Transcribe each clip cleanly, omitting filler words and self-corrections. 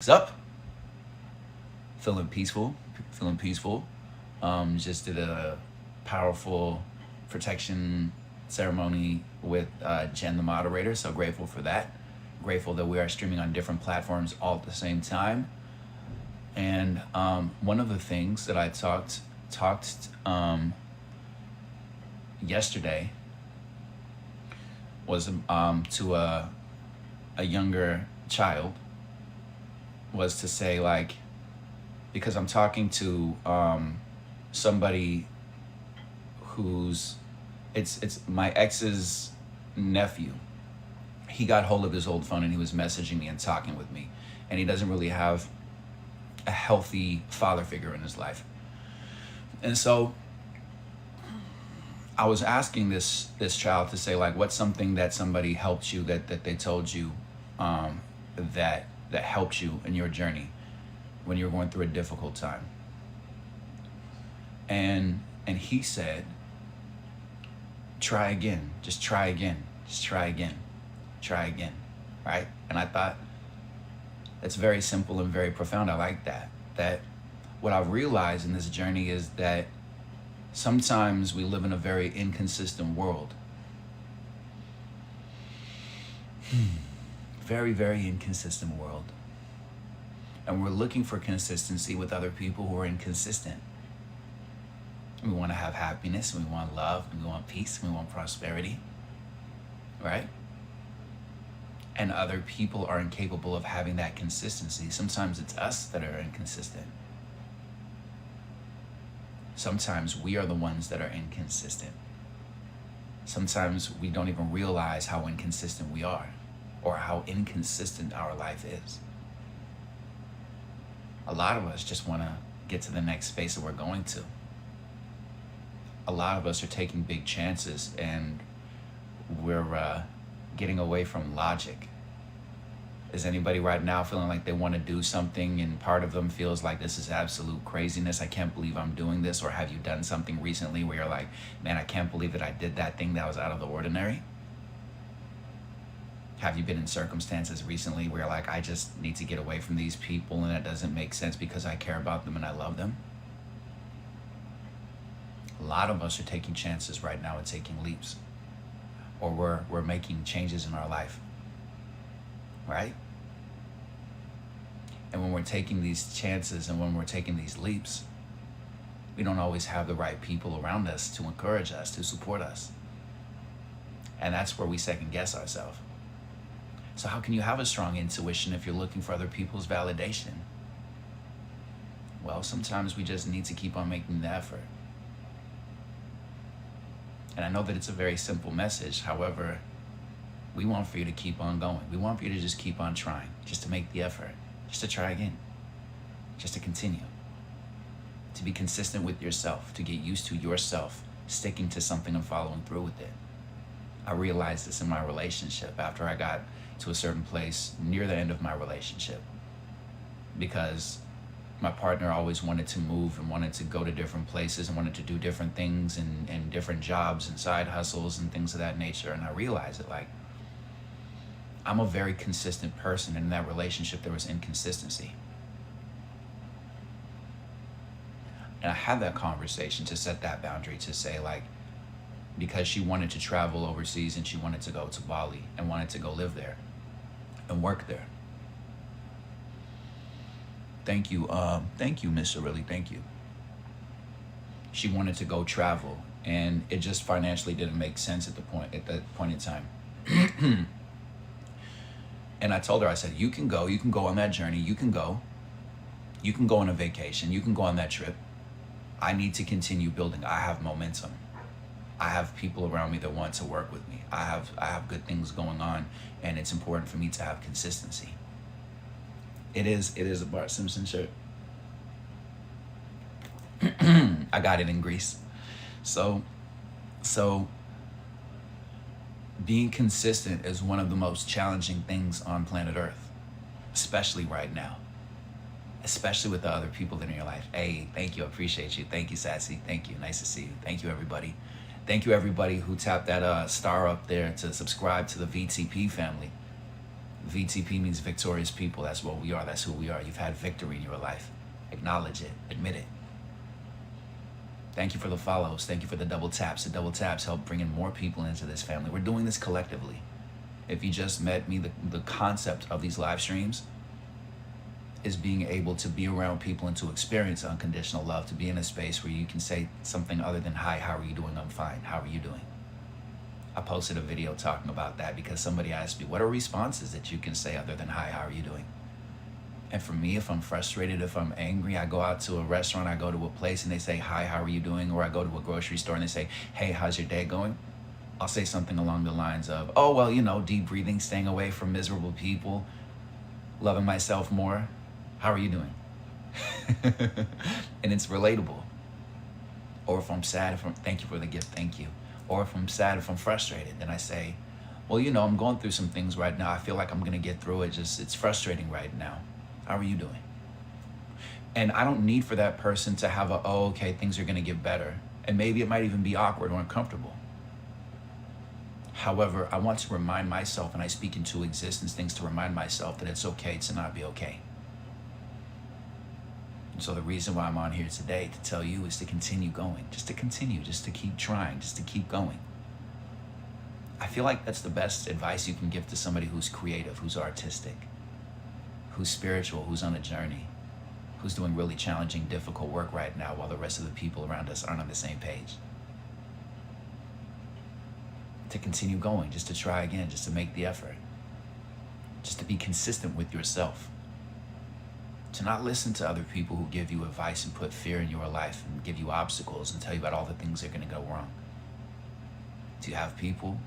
What's up? Feeling peaceful. Just did a powerful protection ceremony with Jen, the moderator. So grateful for that. Grateful that we are streaming on different platforms all at the same time. And one of the things that I talked yesterday was to a younger child, was to say, like, because I'm talking to somebody who's it's my ex's nephew. He got hold of his old phone and he was messaging me and talking with me, and he doesn't really have a healthy father figure in his life. And so I was asking this child to say, like, what's something that somebody helped you, that they told you, that helped you in your journey when you were going through a difficult time. And he said, try again, just try again, just try again, try again, right? And I thought, that's very simple and very profound. I like that. That what I've realized in this journey is that sometimes we live in a very inconsistent world. Very, very inconsistent world. And we're looking for consistency with other people who are inconsistent. We want to have happiness, we want love, we want peace, we want prosperity, right? And other people are incapable of having that consistency. Sometimes it's us that are inconsistent. Sometimes we are the ones that are inconsistent. Sometimes we don't even realize how inconsistent we are, or how inconsistent our life is. A lot of us just want to get to the next space that we're going to. A lot of us are taking big chances, and we're getting away from logic. Is anybody right now feeling like they want to do something and part of them feels like this is absolute craziness? I can't believe I'm doing this. Or have you done something recently where you're like, man, I can't believe that I did that thing that was out of the ordinary? Have you been in circumstances recently where you're like, I just need to get away from these people and that doesn't make sense because I care about them and I love them? A lot of us are taking chances right now and taking leaps. Or we're making changes in our life, right? And when we're taking these chances and when we're taking these leaps, we don't always have the right people around us to encourage us, to support us. And that's where we second guess ourselves. So how can you have a strong intuition if you're looking for other people's validation? Well, sometimes we just need to keep on making the effort. And I know that it's a very simple message. However, we want for you to keep on going. We want for you to just keep on trying, just to make the effort, just to try again, just to continue, to be consistent with yourself, to get used to yourself, sticking to something and following through with it. I realized this in my relationship after I got to a certain place near the end of my relationship, because my partner always wanted to move and wanted to go to different places and wanted to do different things and different jobs and side hustles and things of that nature. And I realized that, like, I'm a very consistent person, and in that relationship there was inconsistency. And I had that conversation to set that boundary, to say, like, because she wanted to travel overseas and she wanted to go to Bali and wanted to go live there and work there. Thank you, Mr. Really, thank you. She wanted to go travel, and it just financially didn't make sense at that point in time. And I told her, I said, you can go on that journey, you can go on a vacation, you can go on that trip. I need to continue building. I have momentum. I have people around me that want to work with me. I have good things going on, and it's important for me to have consistency. It is a Bart Simpson shirt. I got it in Greece. So being consistent is one of the most challenging things on planet Earth, especially right now, especially with the other people that are in your life. Hey, thank you. I appreciate you. Thank you, Sassy. Thank you. Nice to see you. Thank you, everybody. Thank you, everybody who tapped that star up there to subscribe to the VTP family. VTP means victorious people. That's what we are. That's who we are. You've had victory in your life. Acknowledge it. Admit it. Thank you for the follows. Thank you for the double taps. The double taps help bring in more people into this family. We're doing this collectively. If you just met me, the concept of these live streams is being able to be around people and to experience unconditional love, to be in a space where you can say something other than, hi, how are you doing? I'm fine. How are you doing? I posted a video talking about that because somebody asked me, what are responses that you can say other than, hi, how are you doing? And for me, if I'm frustrated, if I'm angry, I go out to a restaurant, I go to a place and they say, hi, how are you doing? Or I go to a grocery store and they say, hey, how's your day going? I'll say something along the lines of, oh, well, you know, deep breathing, staying away from miserable people, loving myself more. How are you doing? And it's relatable. Or if I'm sad, thank you for the gift, thank you. Or if I'm sad, if I'm frustrated, then I say, well, you know, I'm going through some things right now. I feel like I'm gonna get through it. It's frustrating right now. How are you doing? And I don't need for that person to have a, oh, okay, things are gonna get better. And maybe it might even be awkward or uncomfortable. However, I want to remind myself, and I speak into existence things to remind myself that it's okay to not be okay. And so the reason why I'm on here today to tell you is to continue going, just to continue, just to keep trying, just to keep going. I feel like that's the best advice you can give to somebody who's creative, who's artistic, who's spiritual, who's on a journey, who's doing really challenging, difficult work right now while the rest of the people around us aren't on the same page. To continue going, just to try again, just to make the effort, just to be consistent with yourself, to not listen to other people who give you advice and put fear in your life and give you obstacles and tell you about all the things that are going to go wrong. Do you have people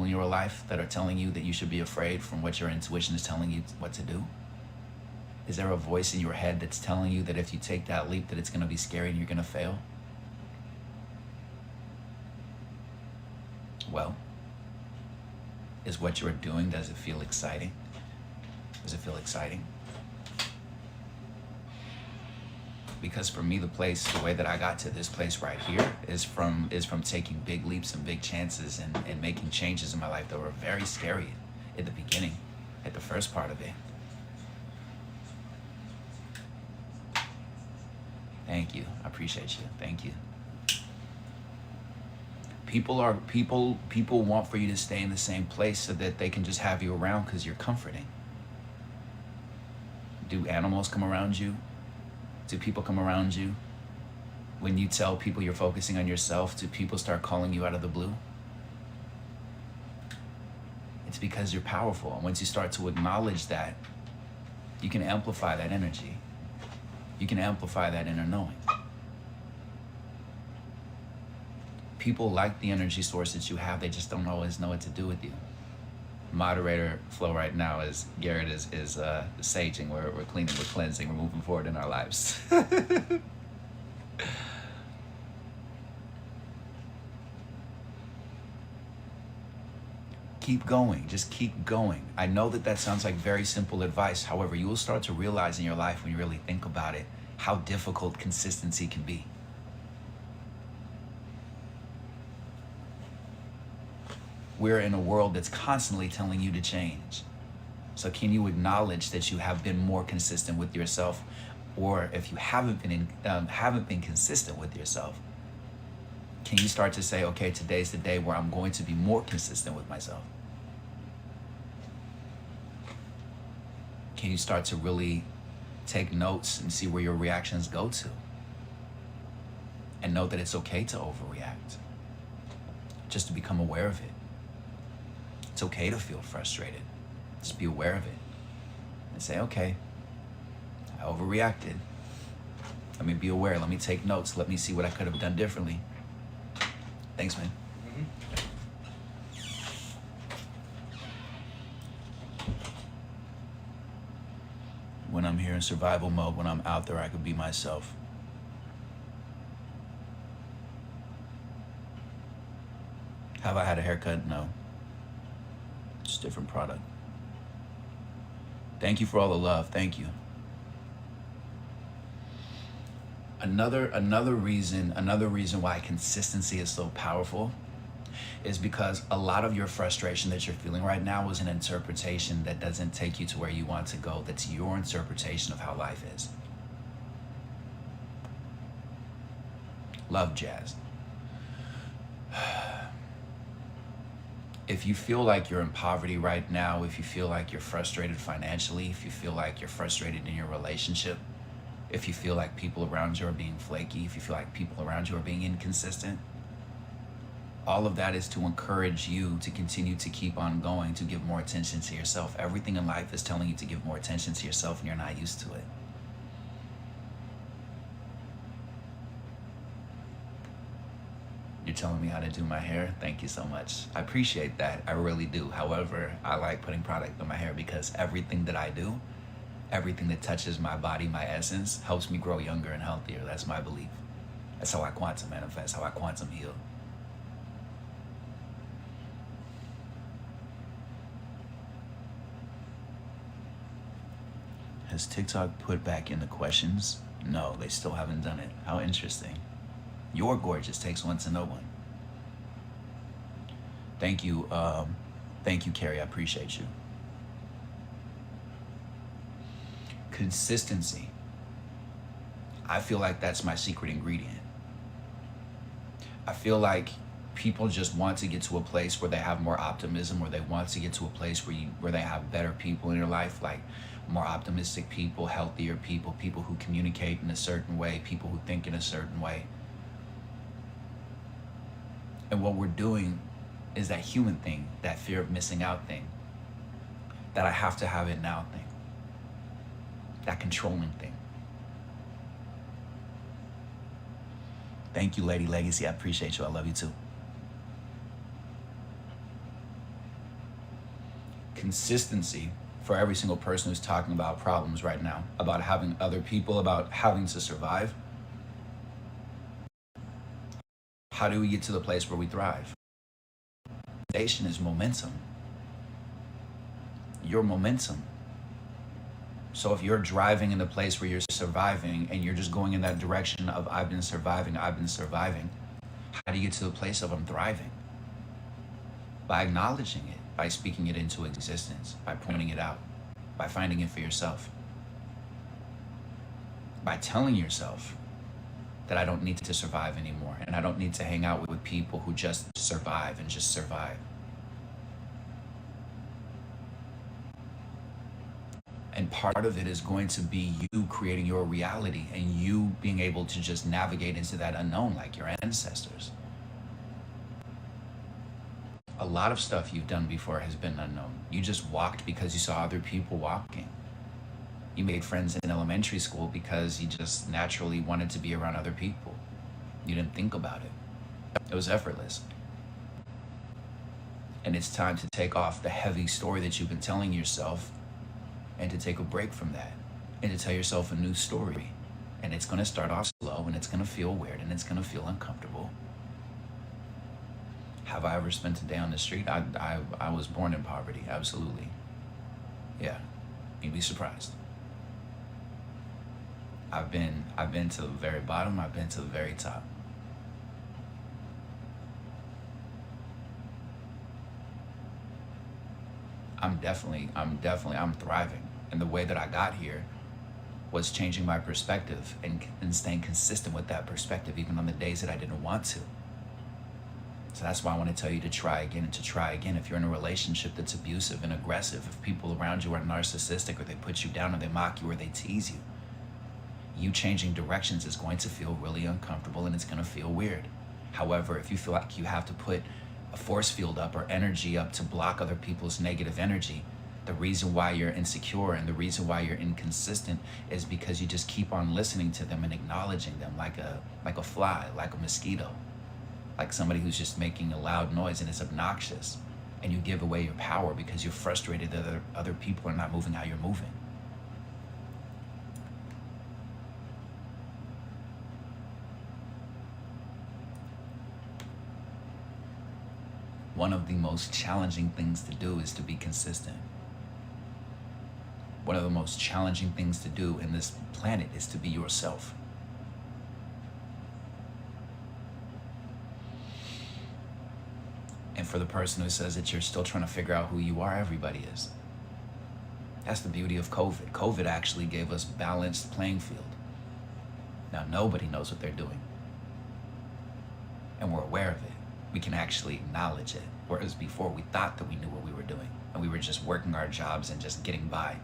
in your life that are telling you that you should be afraid from what your intuition is telling you what to do? Is there a voice in your head that's telling you that if you take that leap that it's going to be scary and you're going to fail? Well, is what you're doing, does it feel exciting? Does it feel exciting? Because for me, the way that I got to this place right here is from taking big leaps and big chances and making changes in my life that were very scary at the beginning, at the first part of it. Thank you. I appreciate you. Thank you. People want for you to stay in the same place so that they can just have you around because you're comforting. Do animals come around you? Do people come around you? When you tell people you're focusing on yourself, do people start calling you out of the blue? It's because you're powerful. And once you start to acknowledge that, you can amplify that energy. You can amplify that inner knowing. People like the energy source that you have, they just don't always know what to do with you. Moderator flow right now is Garrett is saging. We're cleaning, we're cleansing, we're moving forward in our lives. Keep going, just keep going. I know that sounds like very simple advice. However, you will start to realize in your life when you really think about it, how difficult consistency can be. We're in a world that's constantly telling you to change. So can you acknowledge that you have been more consistent with yourself? Or if you haven't been consistent with yourself, can you start to say, okay, today's the day where I'm going to be more consistent with myself? Can you start to really take notes and see where your reactions go to? And know that it's okay to overreact. Just to become aware of it. It's okay to feel frustrated. Just be aware of it. And say, okay, I overreacted. Let me be aware. Let me take notes. Let me see what I could have done differently. Thanks, man. When I'm here in survival mode, when I'm out there, I can be myself. Have I had a haircut? No. Just different product. Thank you for all the love. Thank you. Another reason why consistency is so powerful is because a lot of your frustration that you're feeling right now is an interpretation that doesn't take you to where you want to go. That's your interpretation of how life is. Love, Jazz. If you feel like you're in poverty right now, if you feel like you're frustrated financially, if you feel like you're frustrated in your relationship, if you feel like people around you are being flaky, if you feel like people around you are being inconsistent, all of that is to encourage you to continue to keep on going, to give more attention to yourself. Everything in life is telling you to give more attention to yourself, and you're not used to it. You're telling me how to do my hair? Thank you so much. I appreciate that. I really do. However, I like putting product on my hair because everything that I do, everything that touches my body, my essence, helps me grow younger and healthier. That's my belief. That's how I quantum manifest, how I quantum heal. Has TikTok put back in the questions? No, they still haven't done it. How interesting. You're gorgeous. Takes one to know one. Thank you, Carrie. I appreciate you. Consistency. I feel like that's my secret ingredient. I feel like people just want to get to a place where they have more optimism, or they want to get to a place where they have better people in their life, like more optimistic people, healthier people, people who communicate in a certain way, people who think in a certain way. And what we're doing is that human thing, that fear of missing out thing, that I have to have it now thing, that controlling thing. Thank you, Lady Legacy. I appreciate you. I love you too. Consistency for every single person who's talking about problems right now, about having other people, about having to survive. How do we get to the place where we thrive? Foundation is momentum. Your momentum. So if you're driving in the place where you're surviving and you're just going in that direction of I've been surviving, how do you get to the place of I'm thriving? By acknowledging it, by speaking it into existence, by pointing it out, by finding it for yourself, by telling yourself that I don't need to survive anymore, and I don't need to hang out with people who just survive and just survive. And part of it is going to be you creating your reality and you being able to just navigate into that unknown like your ancestors. A lot of stuff you've done before has been unknown. You just walked because you saw other people walking. You made friends in elementary school because you just naturally wanted to be around other people. You didn't think about it. It was effortless. And it's time to take off the heavy story that you've been telling yourself and to take a break from that and to tell yourself a new story. And it's going to start off slow, and it's going to feel weird, and it's going to feel uncomfortable. Have I ever spent a day on the street? I was born in poverty, absolutely. Yeah, you'd be surprised. I've been to the very bottom, I've been to the very top. I'm thriving. And the way that I got here was changing my perspective and staying consistent with that perspective, even on the days that I didn't want to. So that's why I want to tell you to try again and to try again. If you're in a relationship that's abusive and aggressive, if people around you are narcissistic, or they put you down, or they mock you, or they tease you, you changing directions is going to feel really uncomfortable, and it's going to feel weird. However, if you feel like you have to put a force field up or energy up to block other people's negative energy, the reason why you're insecure and the reason why you're inconsistent is because you just keep on listening to them and acknowledging them like a fly, like a mosquito, like somebody who's just making a loud noise and it's obnoxious, and you give away your power because you're frustrated that other people are not moving how you're moving. One of the most challenging things to do is to be consistent. One of the most challenging things to do in this planet is to be yourself. And for the person who says that you're still trying to figure out who you are, everybody is. That's the beauty of COVID. COVID actually gave us balanced playing field. Now nobody knows what they're doing. And we're aware of it. We can actually acknowledge it. Whereas before we thought that we knew what we were doing and we were just working our jobs and just getting by.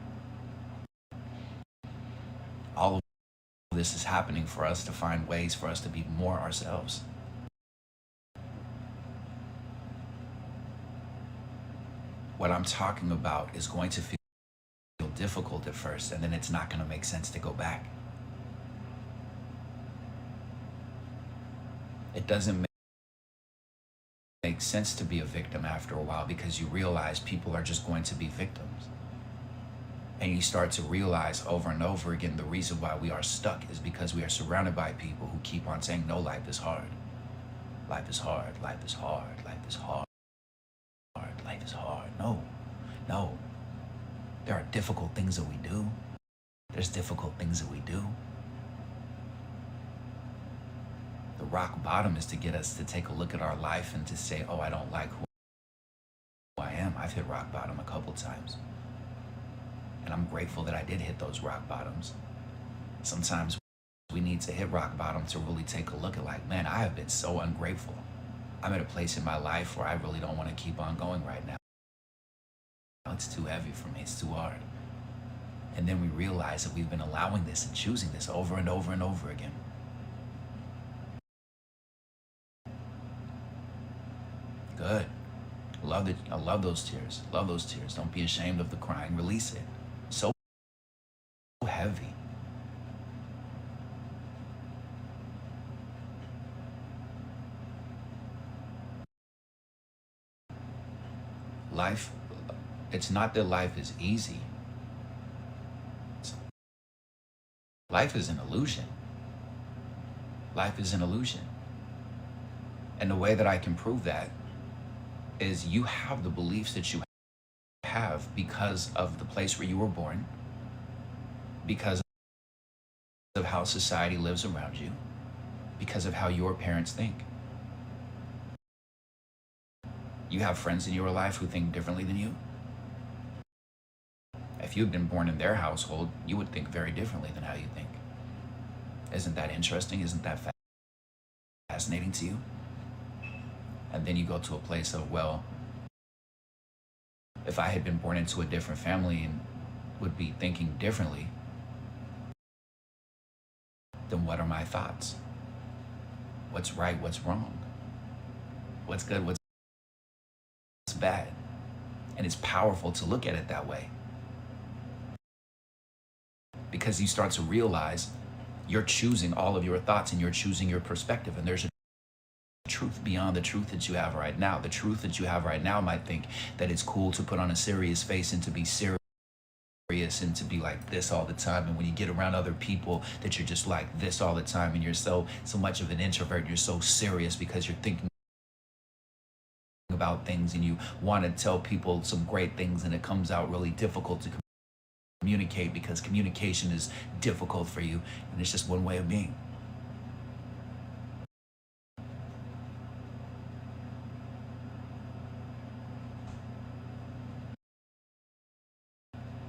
All of this is happening for us to find ways for us to be more ourselves. What I'm talking about is going to feel difficult at first, and then it's not going to make sense to go back. It doesn't make sense to be a victim after a while, because you realize people are just going to be victims. And you start to realize over and over again the reason why we are stuck is because we are surrounded by people who keep on saying, no, life is hard. Life is hard. Life is hard. Life is hard. Life is hard. No. There are difficult things that we do. There's difficult things that we do. The rock bottom is to get us to take a look at our life and to say, oh, I don't like who I am. I've hit rock bottom a couple times. And I'm grateful that I did hit those rock bottoms. Sometimes we need to hit rock bottom to really take a look at, like, man, I have been so ungrateful. I'm at a place in my life where I really don't want to keep on going right now. It's too heavy for me. It's too hard. And then we realize that we've been allowing this and choosing this over and over and over again. Good. I love those tears. Love those tears. Don't be ashamed of the crying. Release it. So heavy. Life, it's not that life is easy. Life is an illusion. Life is an illusion. And the way that I can prove that is you have the beliefs that you have because of the place where you were born, because of how society lives around you, because of how your parents think. You have friends in your life who think differently than you. If you'd been born in their household, you would think very differently than how you think. Isn't that interesting? Isn't that fascinating to you? And then you go to a place of, well, if I had been born into a different family and would be thinking differently, then what are my thoughts? What's right? What's wrong? What's good? What's bad? And it's powerful to look at it that way, because you start to realize you're choosing all of your thoughts and you're choosing your perspective, and there's a truth beyond the truth that you have right now. The truth that you have right now might think that it's cool to put on a serious face and to be serious and to be like this all the time, and when you get around other people that you're just like this all the time, and you're so much of an introvert, you're so serious because you're thinking about things and you want to tell people some great things, and it comes out really difficult to communicate because communication is difficult for you, and it's just one way of being.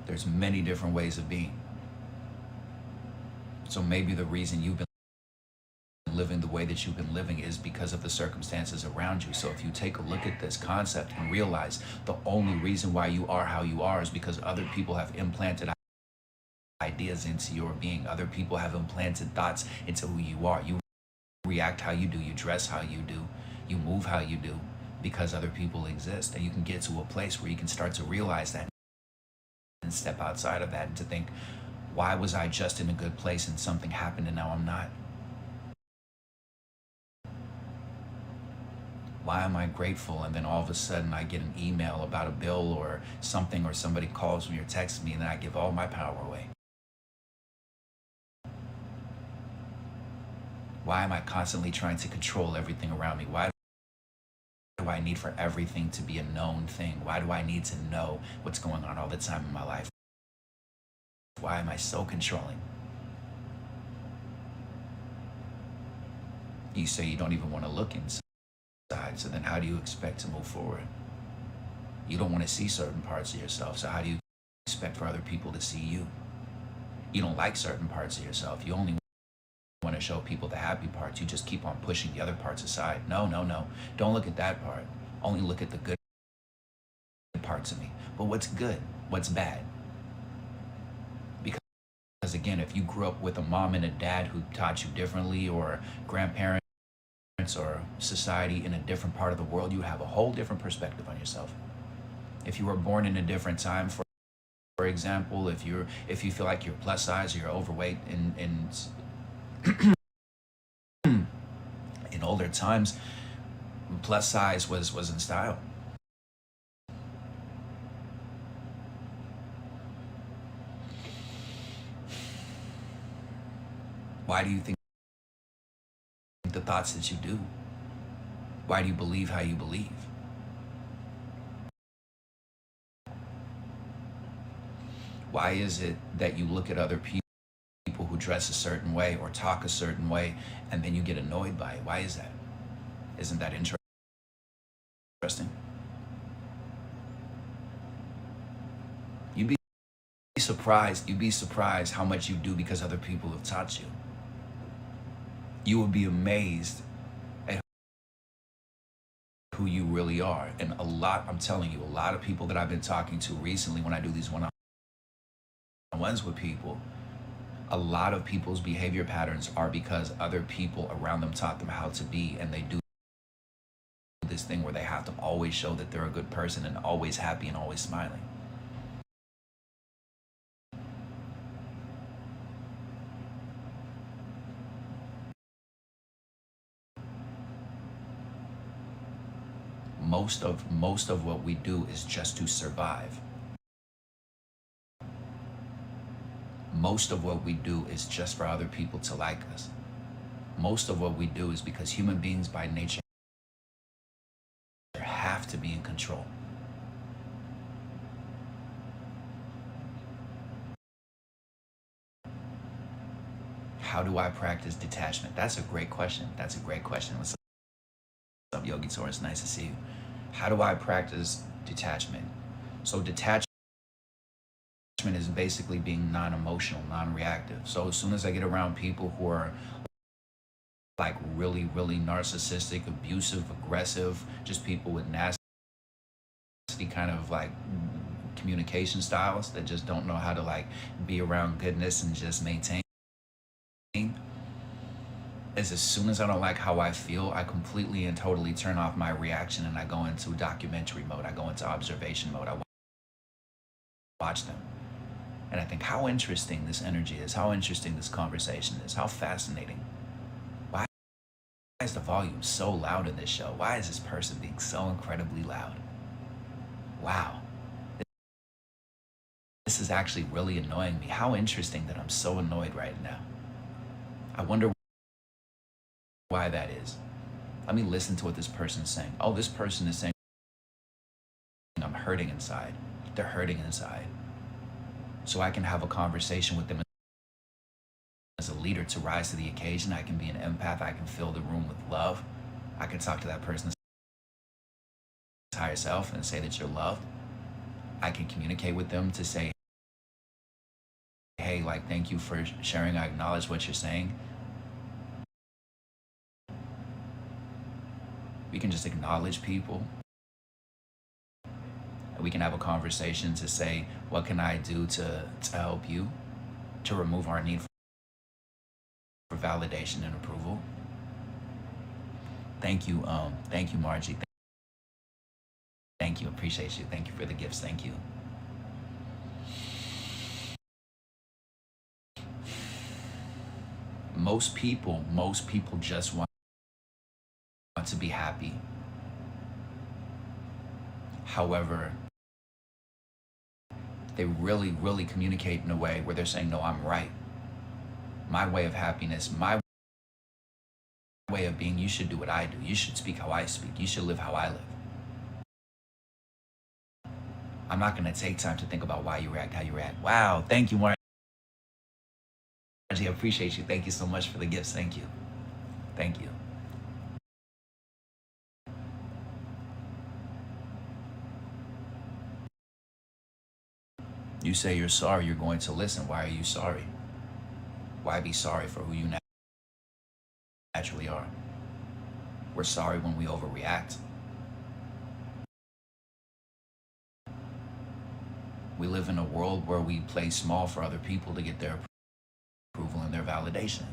There's many different ways of being. So maybe the reason you've been living the way that you've been living is because of the circumstances around you. So if you take a look at this concept and realize the only reason why you are how you are is because other people have implanted ideas into your being. Other people have implanted thoughts into who you are. You react how you do, you dress how you do, you move how you do, because other people exist. And you can get to a place where you can start to realize that and step outside of that and to think, why was I just in a good place and something happened and now I'm not? Why am I grateful and then all of a sudden I get an email about a bill or something, or somebody calls me or texts me, and then I give all my power away? Why am I constantly trying to control everything around me? Why do I need for everything to be a known thing? Why do I need to know what's going on all the time in my life? Why am I so controlling? You say you don't even want to look inside. side. So then how do you expect to move forward? You don't want to see certain parts of yourself. So how do you expect for other people to see you? You don't like certain parts of yourself. You only want to show people the happy parts. You just keep on pushing the other parts aside. No, no, no. Don't look at that part. Only look at the good parts of me. But what's good? What's bad? Because again, if you grew up with a mom and a dad who taught you differently, or grandparents or society in a different part of the world, you have a whole different perspective on yourself. If you were born in a different time, for example, if you feel like you're plus size or you're overweight in in older times, plus size was in style. Why do you think the thoughts that you do? Why do you believe how you believe? Why is it that you look at other people who dress a certain way or talk a certain way, and then you get annoyed by it? Why is that? Isn't that interesting? You'd be surprised how much you do because other people have taught you. You would be amazed at who you really are. And I'm telling you, a lot of people that I've been talking to recently, when I do these one-on-ones with people, a lot of people's behavior patterns are because other people around them taught them how to be, and they do this thing where they have to always show that they're a good person and always happy and always smiling. Most of what we do is just to survive. Most of what we do is just for other people to like us. Most of what we do is because human beings by nature have to be in control. How do I practice detachment? That's a great question. What's up, Yogi Taurus? Nice to see you. How do I practice detachment? So detachment is basically being non-emotional, non-reactive. So as soon as I get around people who are like really, really narcissistic, abusive, aggressive, just people with nasty kind of like communication styles that just don't know how to like be around goodness and just maintain, as soon as I don't like how I feel, I completely and totally turn off my reaction and I go into documentary mode. I go into observation mode. I watch them. And I think how interesting this energy is, how interesting this conversation is, how fascinating. Why is the volume so loud in this show? Why is this person being so incredibly loud? Wow. This is actually really annoying me. How interesting that I'm so annoyed right now. I wonder why that is. Let me listen to what this person's saying. Oh, this person is saying, I'm hurting inside. They're hurting inside. So I can have a conversation with them as a leader to rise to the occasion. I can be an empath. I can fill the room with love. I can talk to that person's higher self and say that you're loved. I can communicate with them to say, hey, like, thank you for sharing. I acknowledge what you're saying. We can just acknowledge people. We can have a conversation to say, what can I do to help you, to remove our need for validation and approval? Thank you, Margie. Thank you, appreciate you. Thank you for the gifts, thank you. Most people just want to be happy. However, they really, really communicate in a way where they're saying, no, I'm right. My way of happiness, my way of being, you should do what I do. You should speak how I speak. You should live how I live. I'm not going to take time to think about why you react, how you react. Wow, thank you, Margie. I appreciate you. Thank you so much for the gifts. Thank you. Thank you. You say you're sorry, you're going to listen. Why are you sorry? Why be sorry for who you naturally are? We're sorry when we overreact. We live in a world where we play small for other people to get their approval and their validation.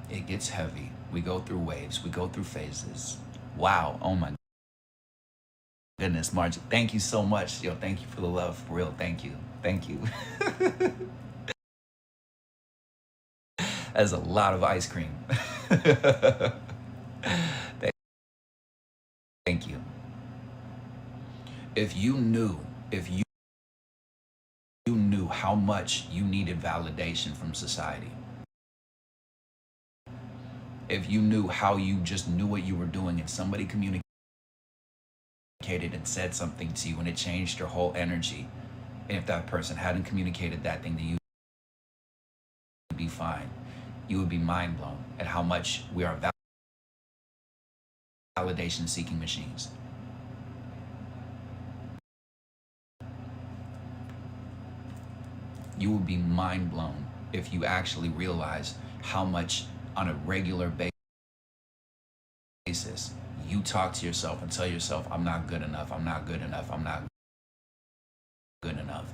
It gets heavy. We go through waves. We go through phases. Wow. Oh my goodness, Marge. Thank you so much. Yo, thank you for the love. For real. Thank you. Thank you. That's a lot of ice cream. Thank you. If you knew how much you needed validation from society, if you knew how you just knew what you were doing and somebody communicated and said something to you and it changed your whole energy, and if that person hadn't communicated that thing to you, you'd be fine. You would be mind blown at how much we are validation seeking machines. You would be mind blown if you actually realize how much on a regular basis you talk to yourself and tell yourself, I'm not good enough, I'm not good enough, I'm not good enough.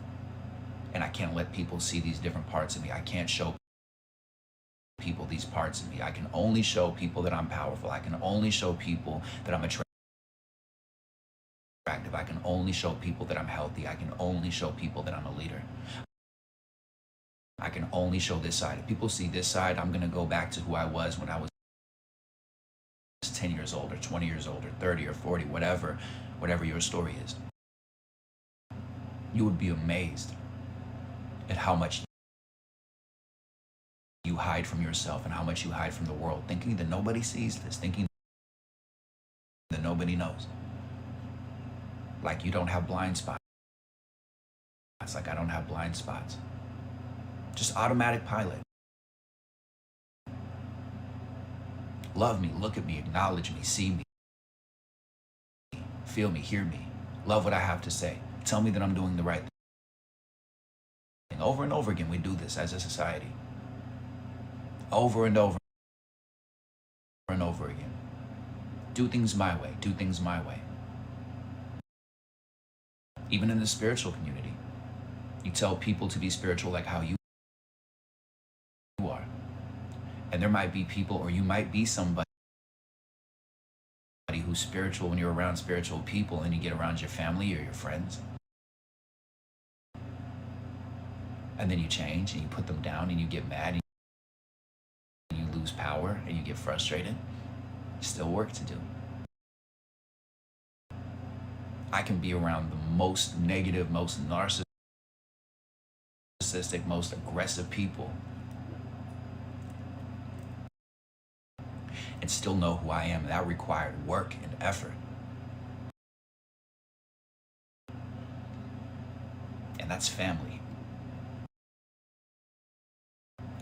And I can't let people see these different parts of me. I can't show people these parts of me. I can only show people that I'm powerful. I can only show people that I'm attractive. I can only show people that I'm healthy. I can only show people that I'm a leader. I can only show this side. If people see this side, I'm going to go back to who I was when I was 10 years old or 20 years old or 30 or 40, whatever your story is. You would be amazed at how much you hide from yourself and how much you hide from the world, thinking that nobody sees this, thinking that nobody knows. Like you don't have blind spots. It's like I don't have blind spots. Just automatic pilot. Love me, look at me, acknowledge me, see me, feel me, hear me, love what I have to say. Tell me that I'm doing the right thing. Over and over again, we do this as a society. Over and over and over again. Do things my way, do things my way. Even in the spiritual community, you tell people to be spiritual like how you are. And there might be people, or you might be somebody who's spiritual when you're around spiritual people and you get around your family or your friends. And then you change and you put them down and you get mad and you lose power and you get frustrated. Still work to do. I can be around the most negative, most narcissistic, most aggressive people and still know who I am. That required work and effort. And that's family.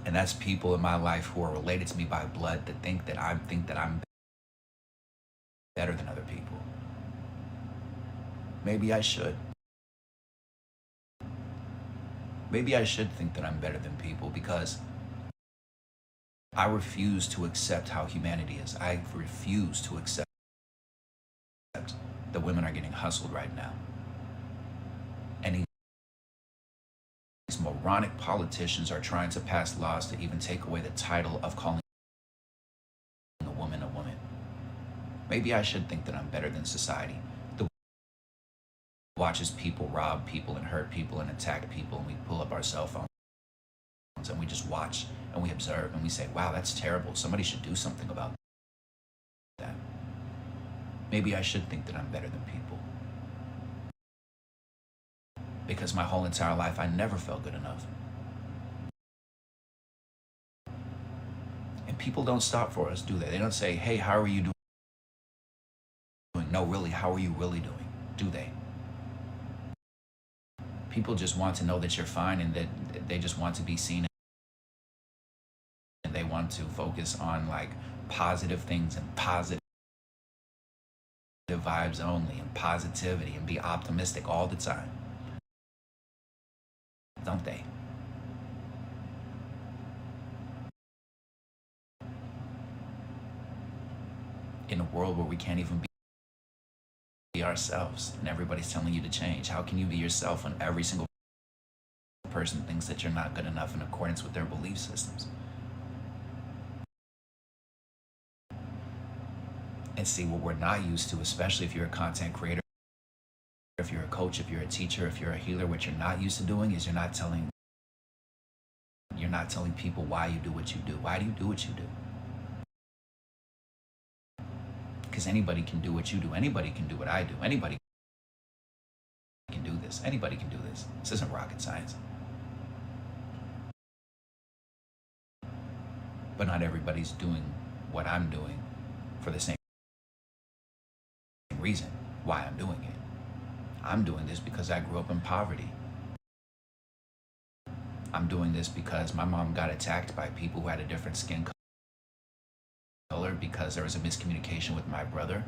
And that's people in my life who are related to me by blood that think that I'm better than other people. Maybe I should. Maybe I should think that I'm better than people because I refuse to accept how humanity is. I refuse to accept that women are getting hustled right now. And these moronic politicians are trying to pass laws to even take away the title of calling a woman a woman. Maybe I should think that I'm better than society. The watches people rob people and hurt people and attack people, and we pull up our cell phones and we just watch and we observe and we say, wow, that's terrible. Somebody should do something about that. Maybe I should think that I'm better than people. Because my whole entire life, I never felt good enough. And people don't stop for us, do they? They don't say, hey, how are you doing? No, really, how are you really doing? Do they? People just want to know that you're fine and that they just want to be seen They want to focus on like positive things and positive vibes only and positivity and be optimistic all the time, don't they? In a world where we can't even be ourselves and everybody's telling you to change, how can you be yourself when every single person thinks that you're not good enough in accordance with their belief systems? And see, what we're not used to, especially if you're a content creator, if you're a coach, if you're a teacher, if you're a healer, what you're not used to doing is you're not telling people why you do what you do. Why do you do what you do? Because anybody can do what you do. Anybody can do what I do. Anybody can do this. Anybody can do this. This isn't rocket science. But not everybody's doing what I'm doing for the same reason why I'm doing it. I'm doing this because I grew up in poverty. I'm doing this because my mom got attacked by people who had a different skin color because there was a miscommunication with my brother.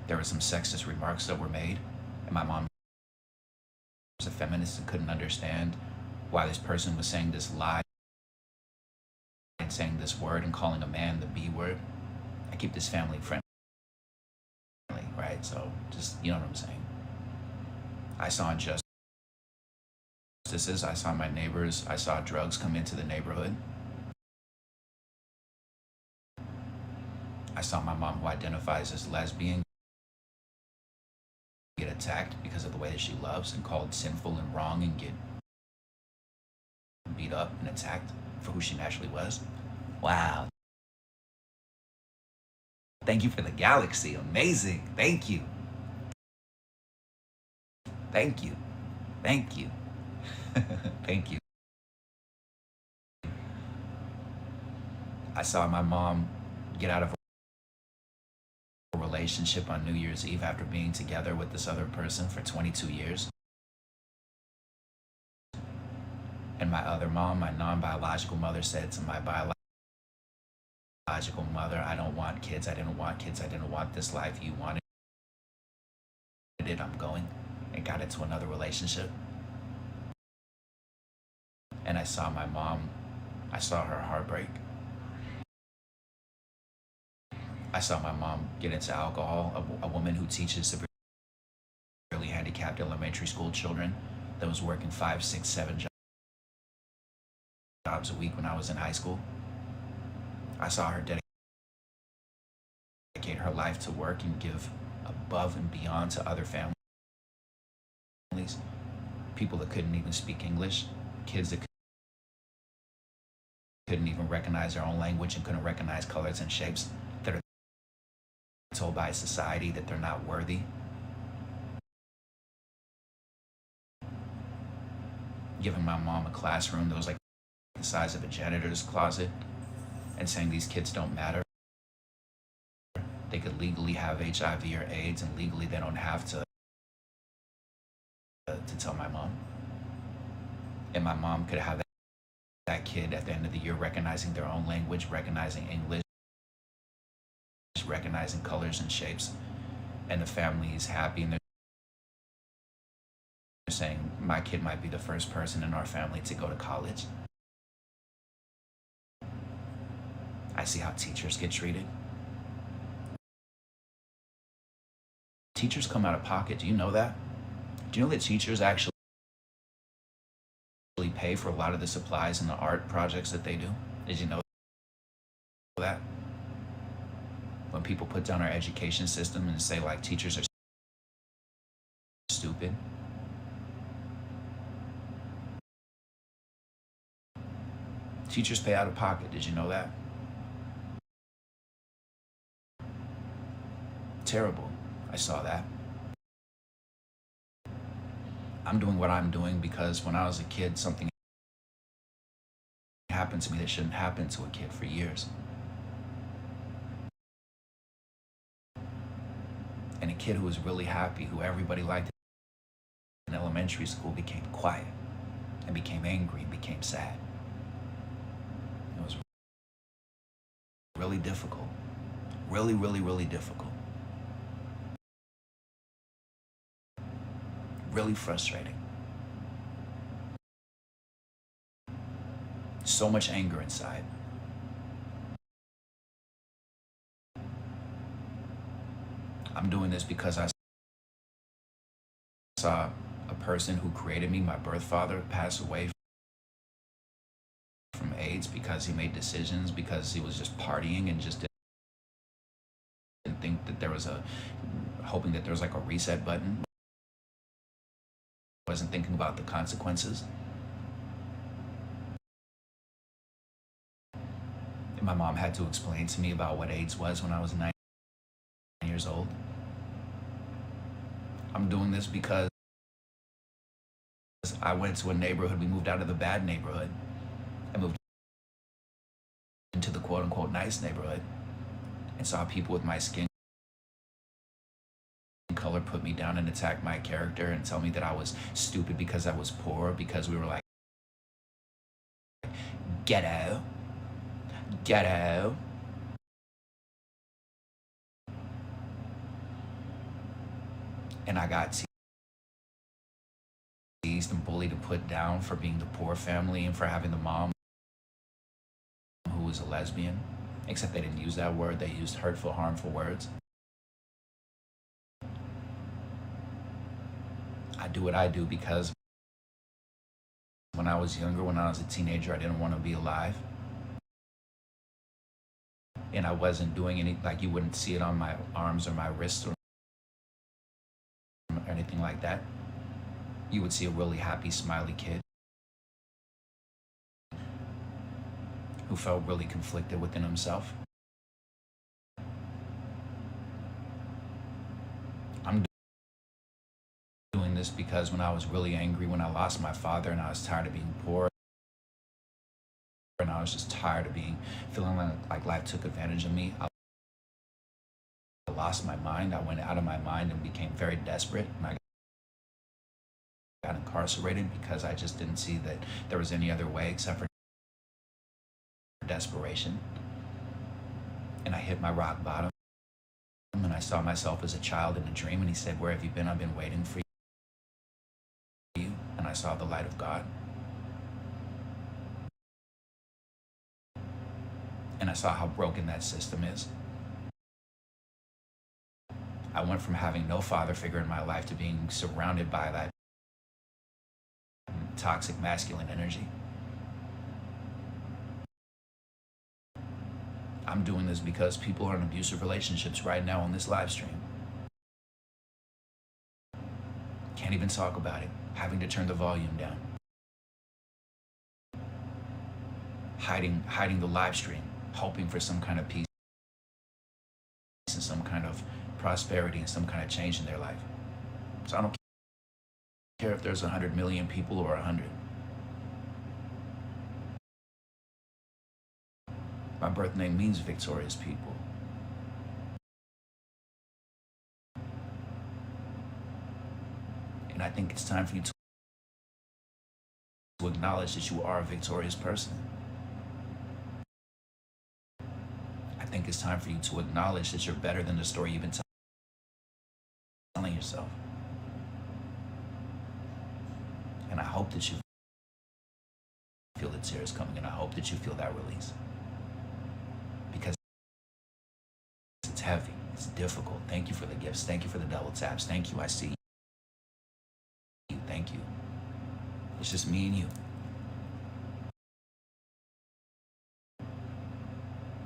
There were some sexist remarks that were made, and my mom was a feminist and couldn't understand why this person was saying this lie and saying this word and calling a man the B word. I keep this family friendly, right? So just, you know what I'm saying? I saw injustices, I saw my neighbors, I saw drugs come into the neighborhood. I saw my mom, who identifies as lesbian, get attacked because of the way that she loves and called sinful and wrong and get beat up and attacked for who she naturally was. Wow. Thank you for the galaxy. Amazing. Thank you. Thank you. Thank you. Thank you. I saw my mom get out of a relationship on New Year's Eve after being together with this other person for 22 years. And my other mom, my non-biological mother, said to my biological mother, I don't want kids, I didn't want kids, I didn't want this life, you wanted it, I'm going, and got into another relationship. And I saw my mom, I saw her heartbreak. I saw my mom get into alcohol, a woman who teaches severely handicapped elementary school children that was working 5, 6, 7 jobs a week when I was in high school. I saw her dedicate her life to work and give above and beyond to other families, people that couldn't even speak English, kids that couldn't even recognize their own language and couldn't recognize colors and shapes, that are told by society that they're not worthy. Giving my mom a classroom that was like the size of a janitor's closet and saying these kids don't matter. They could legally have HIV or AIDS and legally they don't have to tell my mom. And my mom could have that kid at the end of the year recognizing their own language, recognizing English, recognizing colors and shapes, and the family is happy and they're saying my kid might be the first person in our family to go to college. I see how teachers get treated. Teachers come out of pocket. Do you know that? Do you know that teachers actually pay for a lot of the supplies and the art projects that they do? Did you know that? When people put down our education system and say like teachers are stupid. Teachers pay out of pocket. Did you know that? Terrible. I saw that. I'm doing what I'm doing because when I was a kid, something happened to me that shouldn't happen to a kid for years. And a kid who was really happy, who everybody liked in elementary school, became quiet and became angry and became sad. really difficult. Really, really, really difficult. Really frustrating. So much anger inside. I'm doing this because I saw a person who created me, my birth father, pass away from AIDS because he made decisions, because he was just partying and just didn't think that there was hoping that there was like a reset button. Wasn't thinking about the consequences. And my mom had to explain to me about what AIDS was when I was 9 years old. I'm doing this because I went to a neighborhood. We moved out of the bad neighborhood and moved into the quote unquote nice neighborhood, and saw people with my skin color put me down and attack my character and tell me that I was stupid because I was poor, because we were like ghetto, ghetto. And I got teased and bullied and put down for being the poor family and for having the mom who was a lesbian, except they didn't use that word. They used hurtful, harmful words. I do what I do because when I was younger, when I was a teenager, I didn't want to be alive. And I wasn't doing any, like, you wouldn't see it on my arms or my wrists or anything like that. You would see a really happy, smiley kid who felt really conflicted within himself. I'm doing this because when I was really angry, when I lost my father and I was tired of being poor, and I was just tired of feeling like life took advantage of me, I lost my mind. I went out of my mind and became very desperate, and I got incarcerated because I just didn't see that there was any other way except for desperation. And I hit my rock bottom, and I saw myself as a child in a dream, and he said, "Where have you been? I've been waiting for you." And I saw the light of God. And I saw how broken that system is. I went from having no father figure in my life to being surrounded by that toxic masculine energy. I'm doing this because people are in abusive relationships right now on this live stream. Can't even talk about it, having to turn the volume down. Hiding the live stream, hoping for some kind of peace and some kind of prosperity and some kind of change in their life. So I don't care if there's 100 million people or 100. My birth name means victorious people. And I think it's time for you to acknowledge that you are a victorious person. I think it's time for you to acknowledge that you're better than the story you've been telling yourself. And I hope that you feel the tears coming, and I hope that you feel that release. Because it's heavy, it's difficult. Thank you for the gifts. Thank you for the double taps. Thank you, I see you. Thank you. It's just me and you.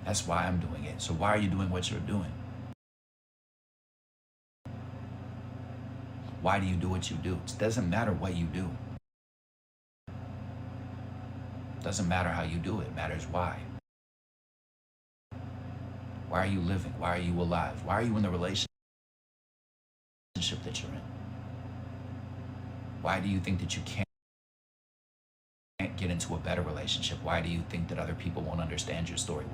That's why I'm doing it. So why are you doing what you're doing? Why do you do what you do? It doesn't matter what you do. It doesn't matter how you do it. It matters why. Why are you living? Why are you alive? Why are you in the relationship that you're in? Why do you think that you can't get into a better relationship? Why do you think that other people won't understand your story?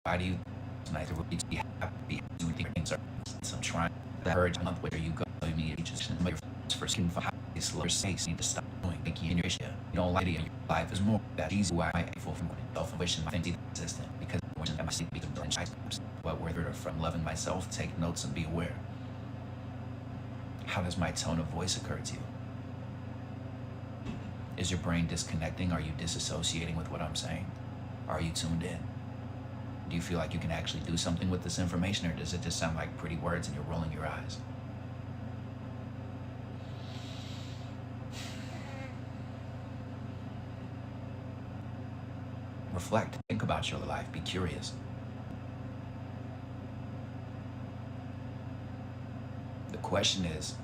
Why do you tonight be happy doing things? I'm trying to urge a month where you go immediately just for skin for slower space. You need to stop doing thinking in your issue. You don't like it in your life is more that easy. Why I feel from self-wishing my things consistent because but whether they're from loving myself, take notes and be aware. How does my tone of voice occur to you? Is your brain disconnecting? Are you disassociating with what I'm saying? Are you tuned in? Do you feel like you can actually do something with this information, or does it just sound like pretty words and you're rolling your eyes? Reflect, think about your life, be curious. The question is,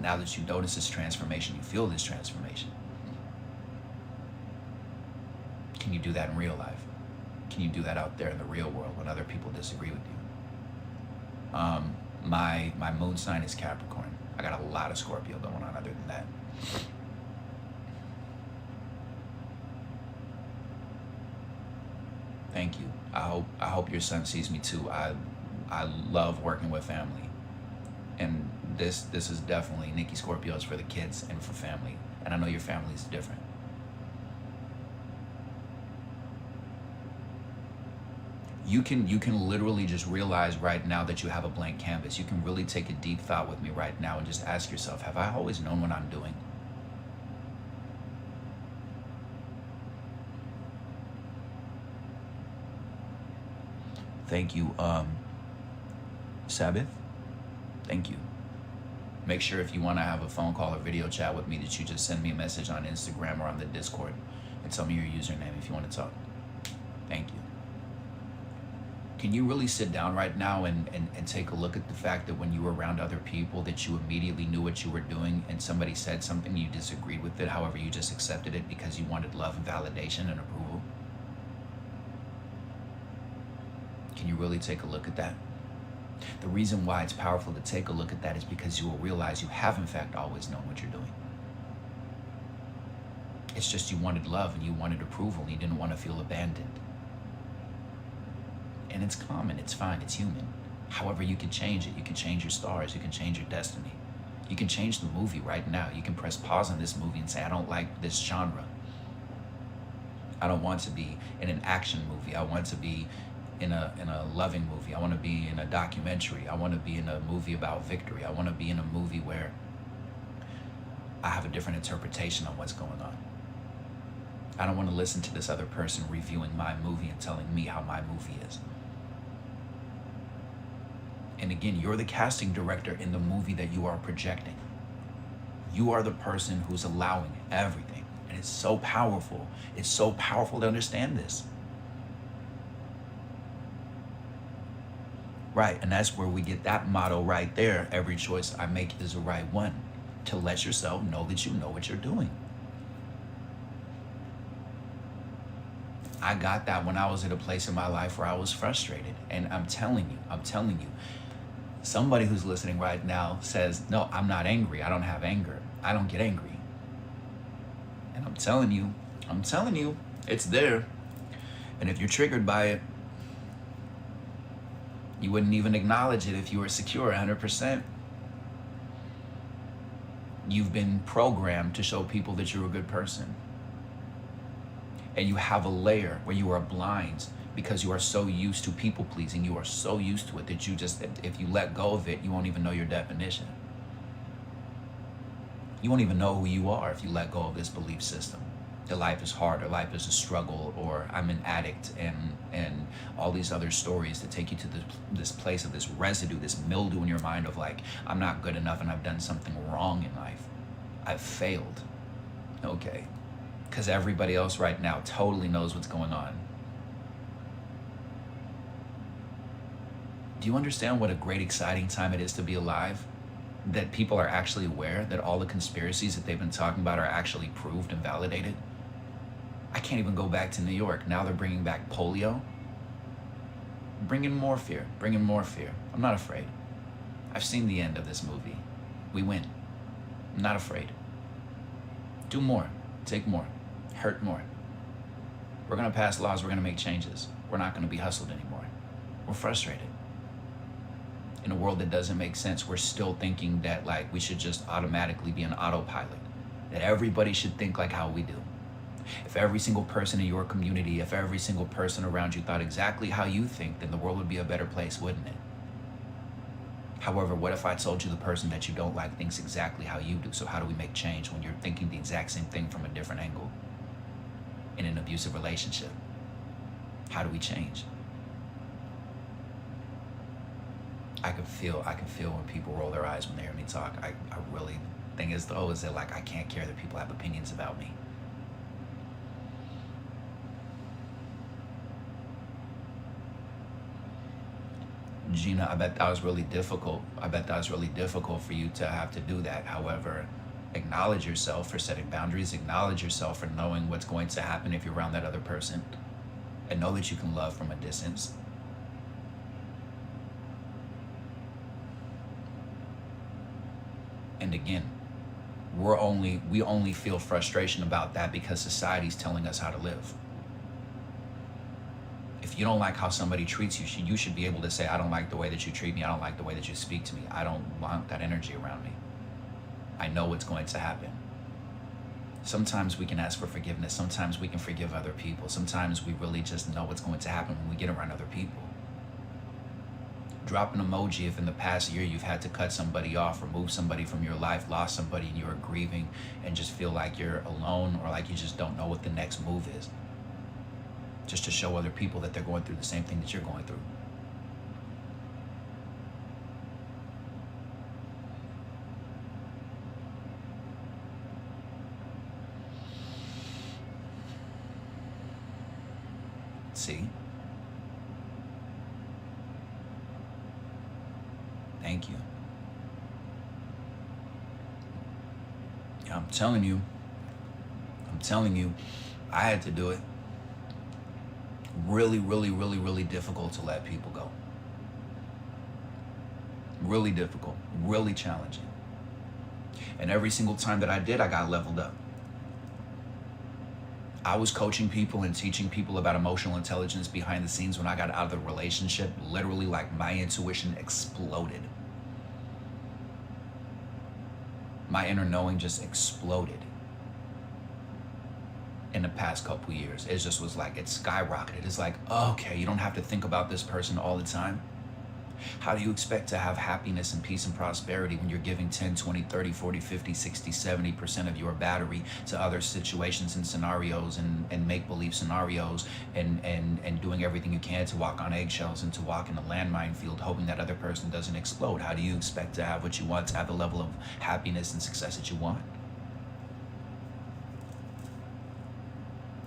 now that you notice this transformation, you feel this transformation, can you do that in real life? Can you do that out there in the real world when other people disagree with you? My moon sign is Capricorn. I got a lot of Scorpio going on other than that. Thank you. I hope your son sees me too. I love working with family. And this is definitely Nikki Scorpios for the kids and for family. And I know your family is different. You can literally just realize right now that you have a blank canvas. You can really take a deep thought with me right now and just ask yourself, have I always known what I'm doing? Thank you, Sabbath. Thank you. Make sure if you want to have a phone call or video chat with me that you just send me a message on Instagram or on the Discord and tell me your username if you want to talk. Thank you. Can you really sit down right now and take a look at the fact that when you were around other people that you immediately knew what you were doing and somebody said something, you disagreed with it, however you just accepted it because you wanted love and validation and approval? Can you really take a look at that? The reason why it's powerful to take a look at that is because you will realize you have in fact always known what you're doing. It's just you wanted love and you wanted approval and you didn't want to feel abandoned. And it's common, it's fine, it's human. However, you can change it. You can change your stars, you can change your destiny. You can change the movie right now. You can press pause on this movie and say, I don't like this genre. I don't want to be in an action movie. I want to be in a loving movie. I want to be in a documentary. I want to be in a movie about victory. I want to be in a movie where I have a different interpretation on what's going on. I don't want to listen to this other person reviewing my movie and telling me how my movie is. And again, you're the casting director in the movie that you are projecting. You are the person who's allowing everything. And it's so powerful. It's so powerful to understand this. Right, and that's where we get that motto right there. Every choice I make is the right one. To let yourself know that you know what you're doing. I got that when I was at a place in my life where I was frustrated. And I'm telling you, somebody who's listening right now says, no, I'm not angry. I don't have anger. I don't get angry. And I'm telling you, it's there. And if you're triggered by it, you wouldn't even acknowledge it if you were secure 100%. You've been programmed to show people that you're a good person. And you have a layer where you are blind because you are so used to people pleasing. You are so used to it that you just, if you let go of it, you won't even know your definition. You won't even know who you are if you let go of this belief system. That life is hard, or life is a struggle, or I'm an addict, and all these other stories that take you to this place of this residue, this mildew in your mind of like, I'm not good enough and I've done something wrong in life. I've failed. Okay. Because everybody else right now totally knows what's going on. Do you understand what a great, exciting time it is to be alive? That people are actually aware that all the conspiracies that they've been talking about are actually proved and validated? I can't even go back to New York. Now they're bringing back polio. Bringing more fear. I'm not afraid. I've seen the end of this movie. We win. I'm not afraid. Do more. Take more. Hurt more. We're going to pass laws. We're going to make changes. We're not going to be hustled anymore. We're frustrated. In a world that doesn't make sense, we're still thinking that like we should just automatically be an autopilot. That everybody should think like how we do. If every single person in your community, if every single person around you thought exactly how you think, then the world would be a better place, wouldn't it? However, what if I told you the person that you don't like thinks exactly how you do? So how do we make change when you're thinking the exact same thing from a different angle in an abusive relationship? How do we change? I can feel when people roll their eyes when they hear me talk. I really, thing is though, is that like I can't care that people have opinions about me. Gina, I bet that was really difficult. I bet that was really difficult for you to have to do that. However, acknowledge yourself for setting boundaries, acknowledge yourself for knowing what's going to happen if you're around that other person, and know that you can love from a distance. And again, we only feel frustration about that because society's telling us how to live. If you don't like how somebody treats you, you should be able to say, I don't like the way that you treat me. I don't like the way that you speak to me. I don't want that energy around me. I know what's going to happen. Sometimes we can ask for forgiveness. Sometimes we can forgive other people. Sometimes we really just know what's going to happen when we get around other people. Drop an emoji if in the past year you've had to cut somebody off, remove somebody from your life, lost somebody, and you're grieving and just feel like you're alone or like you just don't know what the next move is. Just to show other people that they're going through the same thing that you're going through. See? Thank you. Yeah, I'm telling you, I had to do it. Really, really, really, really difficult to let people go. Really difficult, really challenging. And every single time that I did, I got leveled up. I was coaching people and teaching people about emotional intelligence behind the scenes. When I got out of the relationship, literally like my intuition exploded. My inner knowing just exploded. In the past couple years, it just was like, it skyrocketed. It's like, okay, you don't have to think about this person all the time. How do you expect to have happiness and peace and prosperity when you're giving 10, 20, 30, 40, 50, 60, 70% of your battery to other situations and scenarios and make-believe scenarios and doing everything you can to walk on eggshells and to walk in a landmine field hoping that other person doesn't explode? How do you expect to have what you want, to have the level of happiness and success that you want?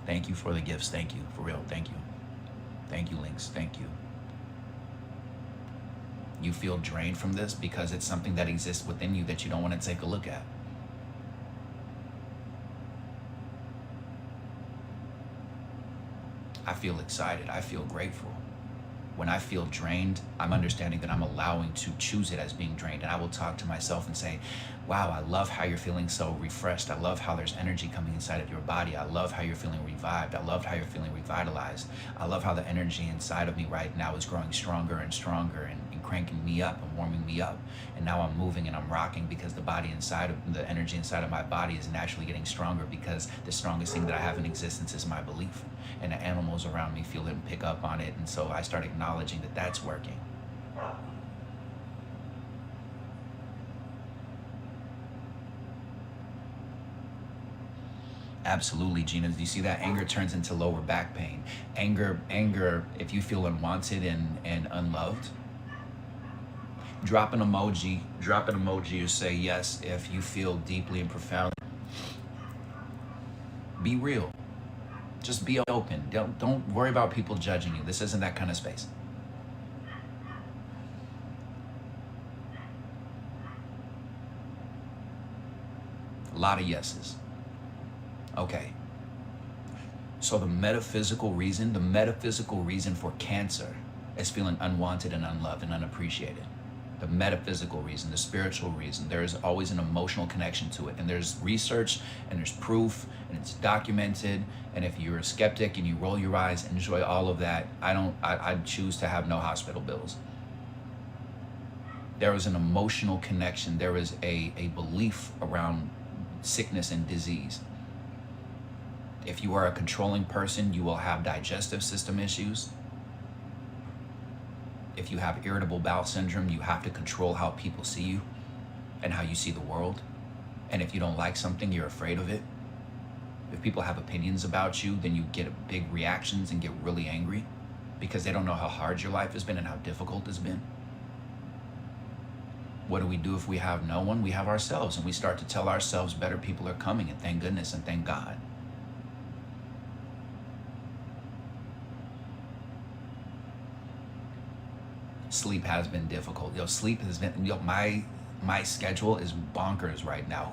Thank you for the gifts. Thank you. For real. Thank you. Thank you, Links. Thank you. You feel drained from this because it's something that exists within you that you don't want to take a look at. I feel excited. I feel grateful. When I feel drained, I'm understanding that I'm allowing to choose it as being drained. And I will talk to myself and say, wow, I love how you're feeling so refreshed. I love how there's energy coming inside of your body. I love how you're feeling revived. I love how you're feeling revitalized. I love how the energy inside of me right now is growing stronger and stronger and cranking me up and warming me up. And now I'm moving and I'm rocking because the energy inside of my body is naturally getting stronger because the strongest thing that I have in existence is my belief. And the animals around me feel it and pick up on it. And so I start acknowledging that that's working. Absolutely, Gina. Do you see that? Anger turns into lower back pain. Anger, if you feel unwanted and unloved, drop an emoji or say yes if you feel deeply and profoundly. Be real. Just be open. Don't worry about people judging you. This isn't that kind of space. A lot of yeses. Okay. So the metaphysical reason for cancer is feeling unwanted and unloved and unappreciated. The metaphysical reason, the spiritual reason, there is always an emotional connection to it. And there's research and there's proof and it's documented. And if you're a skeptic and you roll your eyes, enjoy all of that. I choose to have no hospital bills. There is an emotional connection. There is a belief around sickness and disease. If you are a controlling person, you will have digestive system issues. If you have irritable bowel syndrome, you have to control how people see you and how you see the world. And if you don't like something, you're afraid of it. If people have opinions about you, then you get big reactions and get really angry because they don't know how hard your life has been and how difficult it's been. What do we do if we have no one? We have ourselves, and we start to tell ourselves better people are coming, and thank goodness and thank God. Sleep has been difficult. Sleep has been, my schedule is bonkers right now.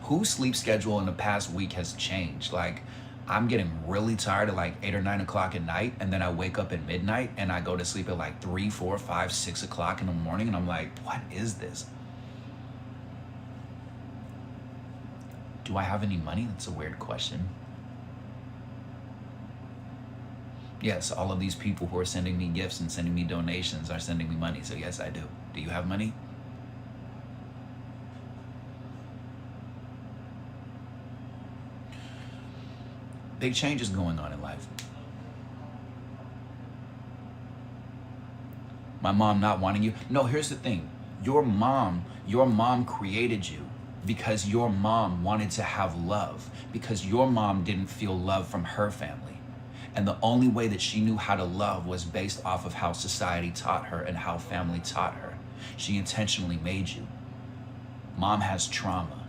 Whose sleep schedule in the past week has changed? Like, I'm getting really tired at like 8 or 9 o'clock at night, and then I wake up at midnight and I go to sleep at like 3, 4, 5, 6 o'clock in the morning, and I'm like, what is this? Do I have any money? That's a weird question. Yes, all of these people who are sending me gifts and sending me donations are sending me money, so yes, I do. Do you have money? Big changes going on in life. My mom not wanting you. No, here's the thing. Your mom created you because your mom wanted to have love, because your mom didn't feel love from her family. And the only way that she knew how to love was based off of how society taught her and how family taught her. She intentionally made you. Mom has trauma.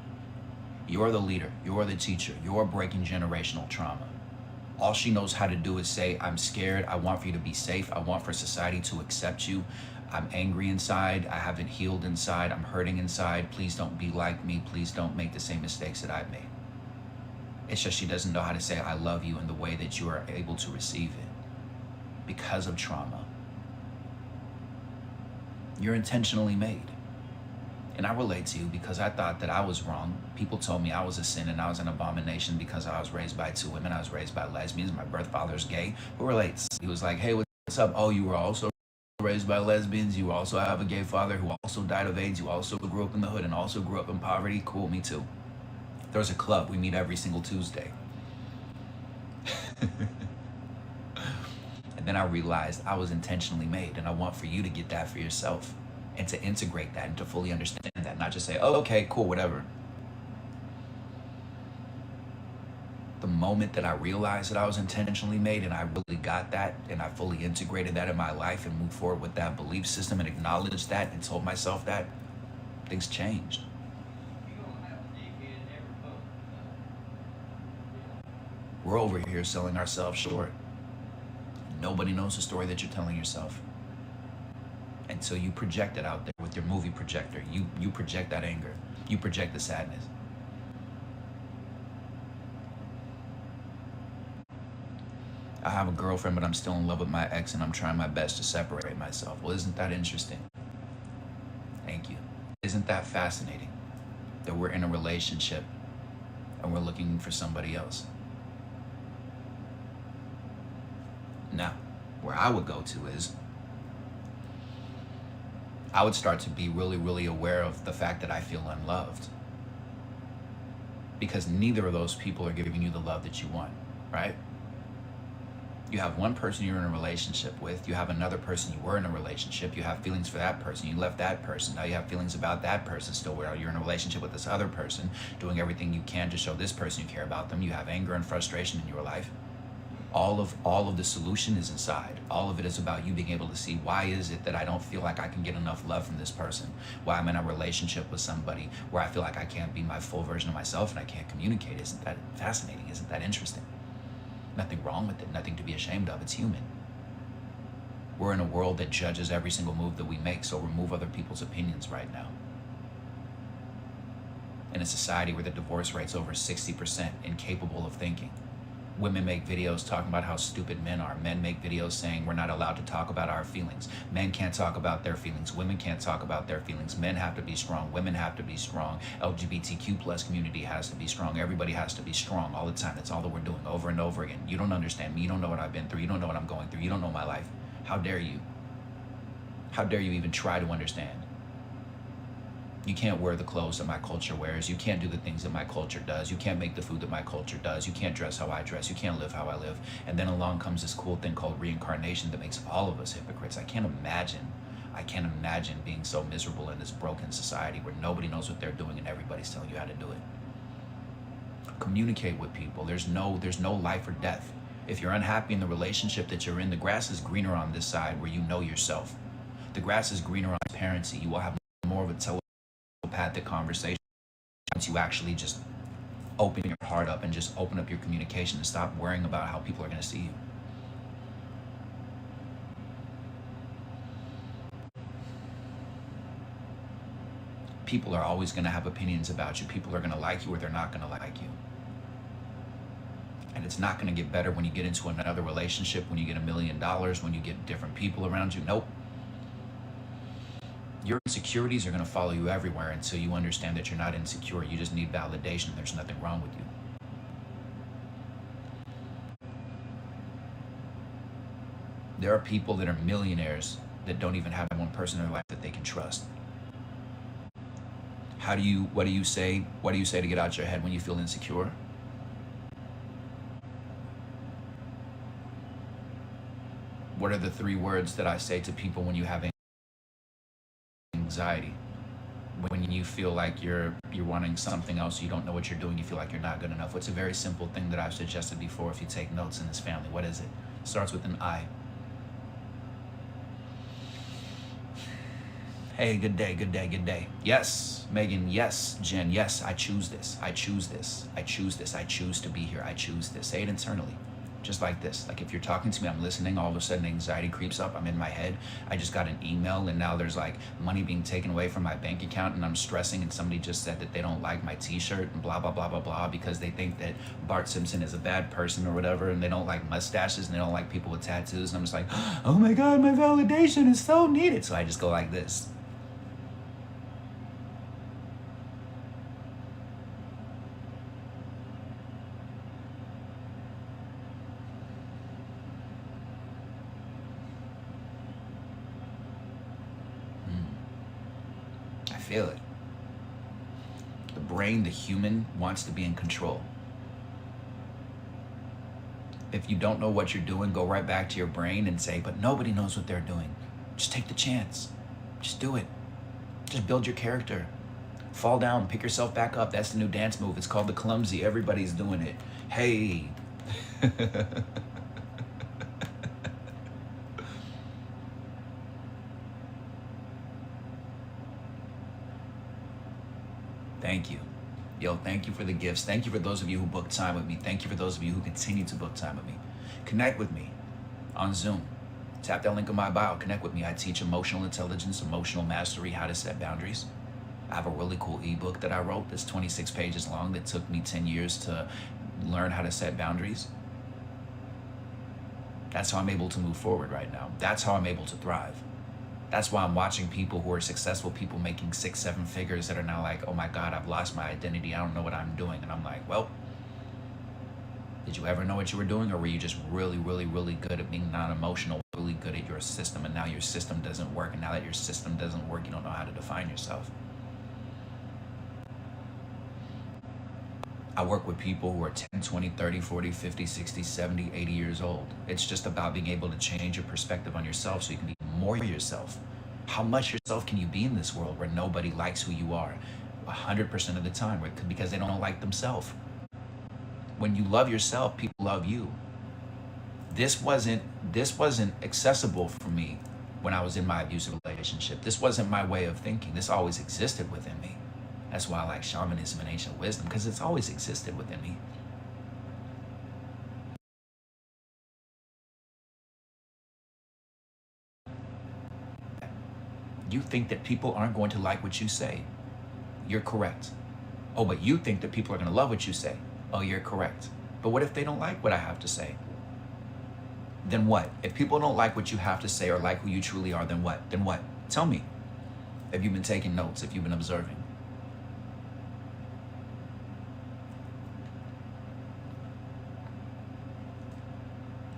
You're the leader, you're the teacher, you're breaking generational trauma. All she knows how to do is say, I'm scared, I want for you to be safe, I want for society to accept you, I'm angry inside, I haven't healed inside, I'm hurting inside, please don't be like me, please don't make the same mistakes that I've made. It's just she doesn't know how to say I love you in the way that you are able to receive it because of trauma. You're intentionally made. And I relate to you because I thought that I was wrong. People told me I was a sin and I was an abomination because I was raised by 2 women. I was raised by lesbians. My birth father's gay. Who relates? He was like, hey, what's up? Oh, you were also raised by lesbians. You also have a gay father who also died of AIDS. You also grew up in the hood and also grew up in poverty. Cool, me too. There's a club. We meet every single Tuesday. And then I realized I was intentionally made, and I want for you to get that for yourself. And to integrate that and to fully understand that, not just say, oh, okay, cool, whatever. The moment that I realized that I was intentionally made and I really got that and I fully integrated that in my life and moved forward with that belief system and acknowledged that and told myself that, things changed. We're over here selling ourselves short. Nobody knows the story that you're telling yourself. Until you project it out there with your movie projector. You project that anger. You project the sadness. I have a girlfriend, but I'm still in love with my ex and I'm trying my best to separate myself. Well, isn't that interesting? Thank you. Isn't that fascinating? That we're in a relationship and we're looking for somebody else. Now, where I would go to is, I would start to be really, really aware of the fact that I feel unloved. Because neither of those people are giving you the love that you want, right? You have one person you're in a relationship with, you have another person you were in a relationship, you have feelings for that person, you left that person, now you have feelings about that person still, where you're in a relationship with this other person, doing everything you can to show this person you care about them, you have anger and frustration in your life. All of the solution is inside. All of it is about you being able to see, why is it that I don't feel like I can get enough love from this person? Why I'm in a relationship with somebody where I feel like I can't be my full version of myself and I can't communicate. Isn't that fascinating? Isn't that interesting? Nothing wrong with it, nothing to be ashamed of. It's human. We're in a world that judges every single move that we make, so remove other people's opinions right now. In a society where the divorce rate's over 60%, incapable of thinking. Women make videos talking about how stupid men are. Men make videos saying we're not allowed to talk about our feelings. Men can't talk about their feelings. Women can't talk about their feelings. Men have to be strong. Women have to be strong. LGBTQ plus community has to be strong. Everybody has to be strong all the time. That's all that we're doing over and over again. You don't understand me. You don't know what I've been through. You don't know what I'm going through. You don't know my life. How dare you? How dare you even try to understand? You can't wear the clothes that my culture wears. You can't do the things that my culture does. You can't make the food that my culture does. You can't dress how I dress. You can't live how I live. And then along comes this cool thing called reincarnation that makes all of us hypocrites. I can't imagine being so miserable in this broken society where nobody knows what they're doing and everybody's telling you how to do it. Communicate with people. There's no life or death. If you're unhappy in the relationship that you're in, the grass is greener on this side where you know yourself. The grass is greener on transparency. You will have more of a telepathic conversation once you actually just open your heart up and just open up your communication and stop worrying about how people are going to see you. People are always going to have opinions about you. People are going to like you or they're not going to like you. And it's not going to get better when you get into another relationship, when you get $1 million, when you get different people around you. Nope. Your insecurities are going to follow you everywhere until you understand that you're not insecure. You just need validation. There's nothing wrong with you. There are people that are millionaires that don't even have one person in their life that they can trust. What do you say to get out your head when you feel insecure? What are the 3 words that I say to people when you have anxiety? When you feel like you're wanting something else, you don't know what you're doing, you feel like you're not good enough. What's a very simple thing that I've suggested before if you take notes in this family? What is it? It starts with an I. Hey, good day, good day, good day. Yes, Megan, yes, Jen, yes, I choose this. I choose this. I choose this. I choose to be here. I choose this. Say it internally. Just like this. Like if you're talking to me, I'm listening, all of a sudden anxiety creeps up. I'm in my head. I just got an email and now there's like money being taken away from my bank account and I'm stressing and somebody just said that they don't like my t-shirt and blah, blah, blah, blah, blah, because they think that Bart Simpson is a bad person or whatever and they don't like mustaches and they don't like people with tattoos. And I'm just like, oh my God, my validation is so needed. So I just go like this. Feel it. The brain, the human, wants to be in control. If you don't know what you're doing, go right back to your brain and say, but nobody knows what they're doing. Just take the chance. Just do it. Just build your character. Fall down, pick yourself back up. That's the new dance move. It's called the clumsy. Everybody's doing it. Hey. Thank you. Yo, thank you for the gifts. Thank you for those of you who booked time with me. Thank you for those of you who continue to book time with me. Connect with me on Zoom. Tap that link in my bio. Connect with me. I teach emotional intelligence, emotional mastery, how to set boundaries. I have a really cool ebook that I wrote that's 26 pages long that took me 10 years to learn how to set boundaries. That's how I'm able to move forward right now. That's how I'm able to thrive. That's why I'm watching people who are successful, people making 6, 7 figures that are now like, oh my God, I've lost my identity. I don't know what I'm doing. And I'm like, well, did you ever know what you were doing? Or were you just really, really, really good at being non-emotional, really good at your system? And now your system doesn't work. And now that your system doesn't work, you don't know how to define yourself. I work with people who are 10, 20, 30, 40, 50, 60, 70, 80 years old. It's just about being able to change your perspective on yourself so you can be more yourself. How much yourself can you be in this world where nobody likes who you are 100% of the time because they don't like themselves? When you love yourself, people love you. This wasn't accessible for me when I was in my abusive relationship. This wasn't my way of thinking. This always existed within me. That's why I like shamanism and ancient wisdom, because it's always existed within me. You think that people aren't going to like what you say. You're correct. Oh, but you think that people are going to love what you say. Oh, you're correct. But what if they don't like what I have to say? Then what? If people don't like what you have to say or like who you truly are, then what? Then what? Tell me. If you've been taking notes, if you've been observing.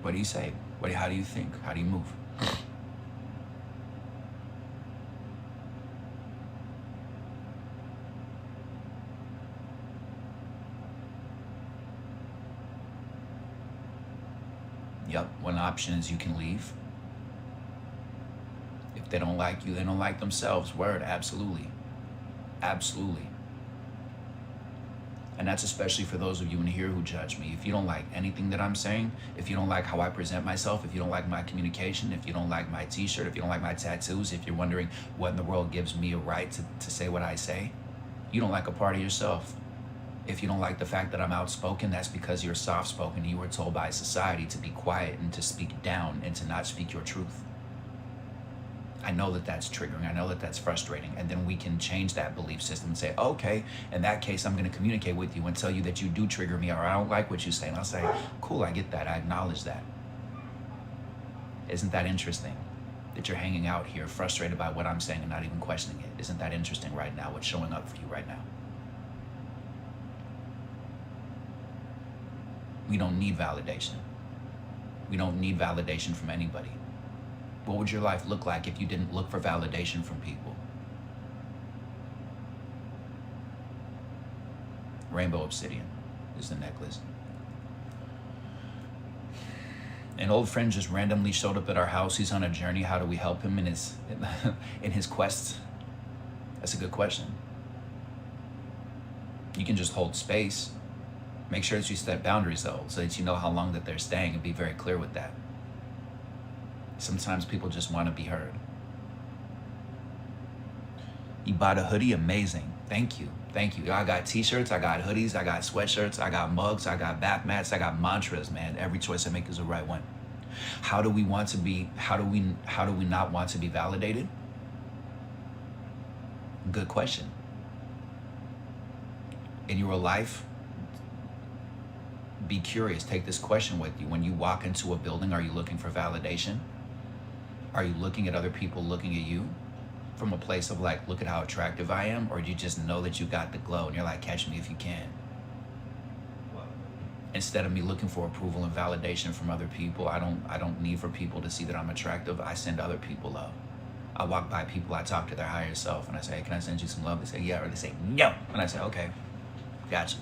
What do you say? How do you think? How do you move? Yep, one option is you can leave. If they don't like you, they don't like themselves. Word, absolutely. Absolutely. And that's especially for those of you in here who judge me. If you don't like anything that I'm saying, if you don't like how I present myself, if you don't like my communication, if you don't like my t-shirt, if you don't like my tattoos, if you're wondering what in the world gives me a right to say what I say, you don't like a part of yourself. If you don't like the fact that I'm outspoken, that's because you're soft-spoken. You were told by society to be quiet and to speak down and to not speak your truth. I know that that's triggering. I know that that's frustrating. And then we can change that belief system and say, okay, in that case, I'm going to communicate with you and tell you that you do trigger me, or I don't like what you say. And I'll say, cool, I get that. I acknowledge that. Isn't that interesting that you're hanging out here frustrated by what I'm saying and not even questioning it? Isn't that interesting right now, what's showing up for you right now? We don't need validation. We don't need validation from anybody. What would your life look like if you didn't look for validation from people? Rainbow obsidian is the necklace. An old friend just randomly showed up at our house. He's on a journey. How do we help him in his quest? That's a good question. You can just hold space. Make sure that you set boundaries though, so that you know how long that they're staying, and be very clear with that. Sometimes people just want to be heard. You bought a hoodie? Amazing. Thank you. Thank you. I got t-shirts, I got hoodies, I got sweatshirts, I got mugs, I got bath mats, I got mantras, man. Every choice I make is the right one. How do we want to be, how do we not want to be validated? Good question. In your life, be curious. Take this question with you. When you walk into a building, are you looking for validation? Are you looking at other people looking at you from a place of like, look at how attractive I am? Or do you just know that you got the glow and you're like, catch me if you can? Instead of me looking for approval and validation from other people, I don't need for people to see that I'm attractive. I send other people love. I walk by people, I talk to their higher self, and I say, hey, can I send you some love? They say, yeah, or they say, no. And I say, okay, gotcha.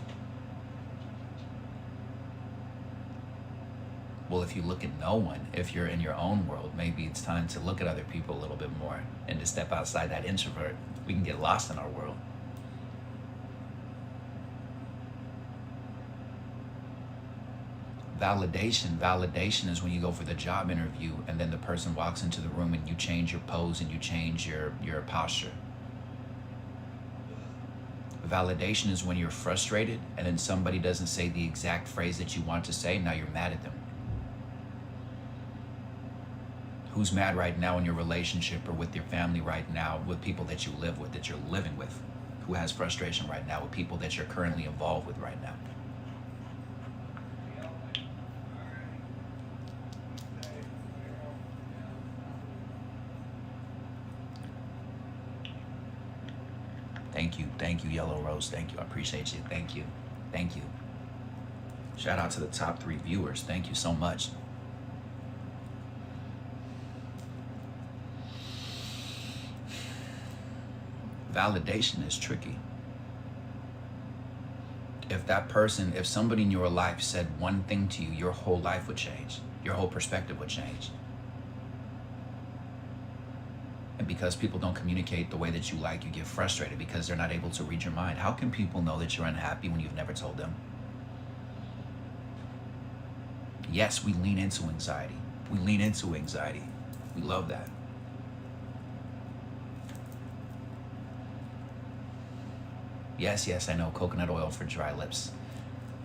Well, if you look at no one, if you're in your own world, maybe it's time to look at other people a little bit more and to step outside that introvert. We can get lost in our world. Validation is when you go for the job interview and then the person walks into the room and you change your pose and you change your posture. Validation is when you're frustrated and then somebody doesn't say the exact phrase that you want to say, now you're mad at them. Who's mad right now in your relationship or with your family right now, with people that you live with, that you're living with? Who has frustration right now with people that you're currently involved with right now? Thank you, Yellow Rose. Thank you. I appreciate you. Thank you. Thank you. Shout out to the top 3 viewers. Thank you so much. Validation is tricky. If somebody in your life said one thing to you, your whole life would change. Your whole perspective would change. And because people don't communicate the way that you like, you get frustrated because they're not able to read your mind. How can people know that you're unhappy when you've never told them? Yes, we lean into anxiety. We lean into anxiety. We love that. Yes, I know, coconut oil for dry lips.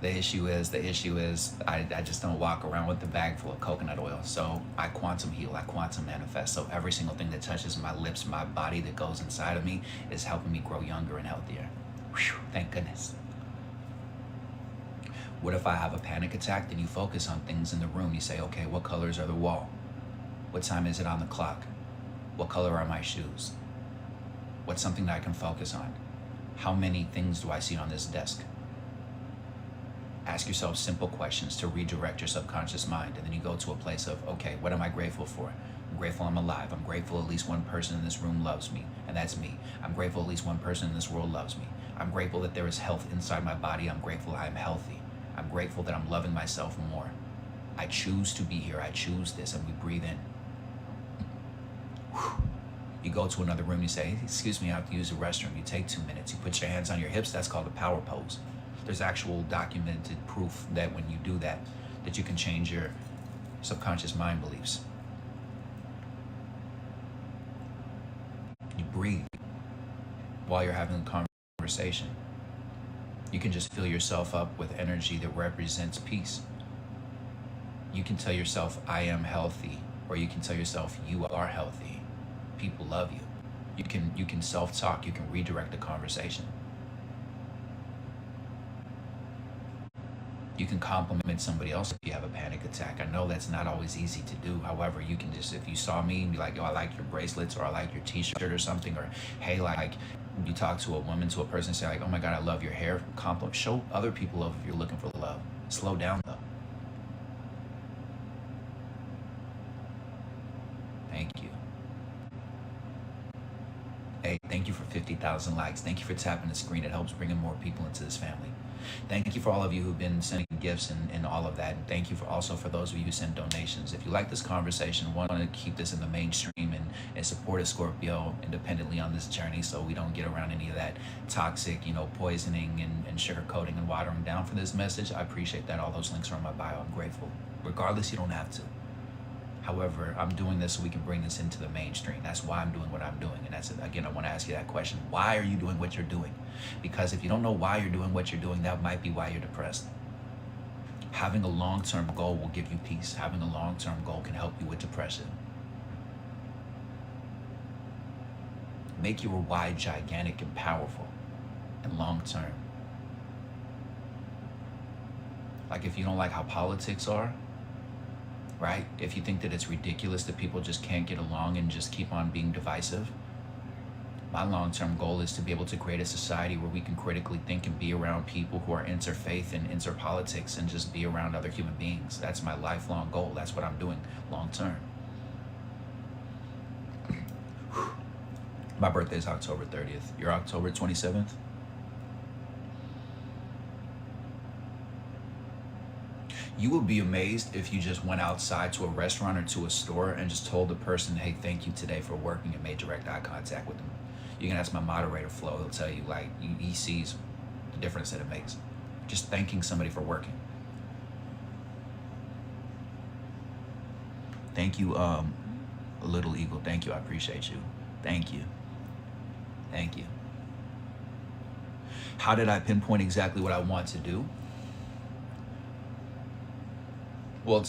The issue is I just don't walk around with a bag full of coconut oil. So I quantum heal, I quantum manifest. So every single thing that touches my lips, my body, that goes inside of me is helping me grow younger and healthier. Whew, thank goodness. What if I have a panic attack? Then you focus on things in the room. You say, okay, what colors are the wall? What time is it on the clock? What color are my shoes? What's something that I can focus on? How many things do I see on this desk? Ask yourself simple questions to redirect your subconscious mind. And then you go to a place of, okay, what am I grateful for? I'm grateful I'm alive. I'm grateful at least one person in this room loves me, and that's me. I'm grateful at least one person in this world loves me. I'm grateful that there is health inside my body. I'm grateful I'm healthy. I'm grateful that I'm loving myself more. I choose to be here. I choose this. And we breathe in. You go to another room, you say, excuse me, I have to use the restroom. You take 2 minutes. You put your hands on your hips. That's called a power pose. There's actual documented proof that when you do that, that you can change your subconscious mind beliefs. You breathe while you're having a conversation. You can just fill yourself up with energy that represents peace. You can tell yourself, I am healthy, or you can tell yourself, you are healthy. People love you. You can self-talk. You can redirect the conversation. You can compliment somebody else if you have a panic attack. I know that's not always easy to do. However, you can just, if you saw me and be like, yo, I like your bracelets, or I like your t-shirt or something, or hey, like you talk to a woman, to a person, say like, oh my God, I love your hair. Compliment, show other people love if you're looking for love. Slow down though. Thank you. Hey, thank you for 50,000 likes. Thank you for tapping the screen. It helps bring in more people into this family. Thank you for all of you who've been sending gifts and all of that. And thank you for also for those of you who send donations. If you like this conversation, want to keep this in the mainstream and support a Scorpio independently on this journey so we don't get around any of that toxic, poisoning and sugarcoating and watering down for this message, I appreciate that. All those links are in my bio. I'm grateful. Regardless, you don't have to. However, I'm doing this so we can bring this into the mainstream. That's why I'm doing what I'm doing. And that's, again, I want to ask you that question. Why are you doing what you're doing? Because if you don't know why you're doing what you're doing, that might be why you're depressed. Having a long-term goal will give you peace. Having a long-term goal can help you with depression. Make your why gigantic and powerful and long-term. Like if you don't like how politics are, right? If you think that it's ridiculous that people just can't get along and just keep on being divisive, my long-term goal is to be able to create a society where we can critically think and be around people who are interfaith and interpolitics and just be around other human beings. That's my lifelong goal. That's what I'm doing long-term. My birthday is October 30th. You're October 27th? You would be amazed if you just went outside to a restaurant or to a store and just told the person, hey, thank you today for working, and made direct eye contact with them. You can ask my moderator, Flo. He'll tell you, like, he sees the difference that it makes. Just thanking somebody for working. Thank you, Little Eagle. Thank you. I appreciate you. Thank you. Thank you. How did I pinpoint exactly what I want to do? Well,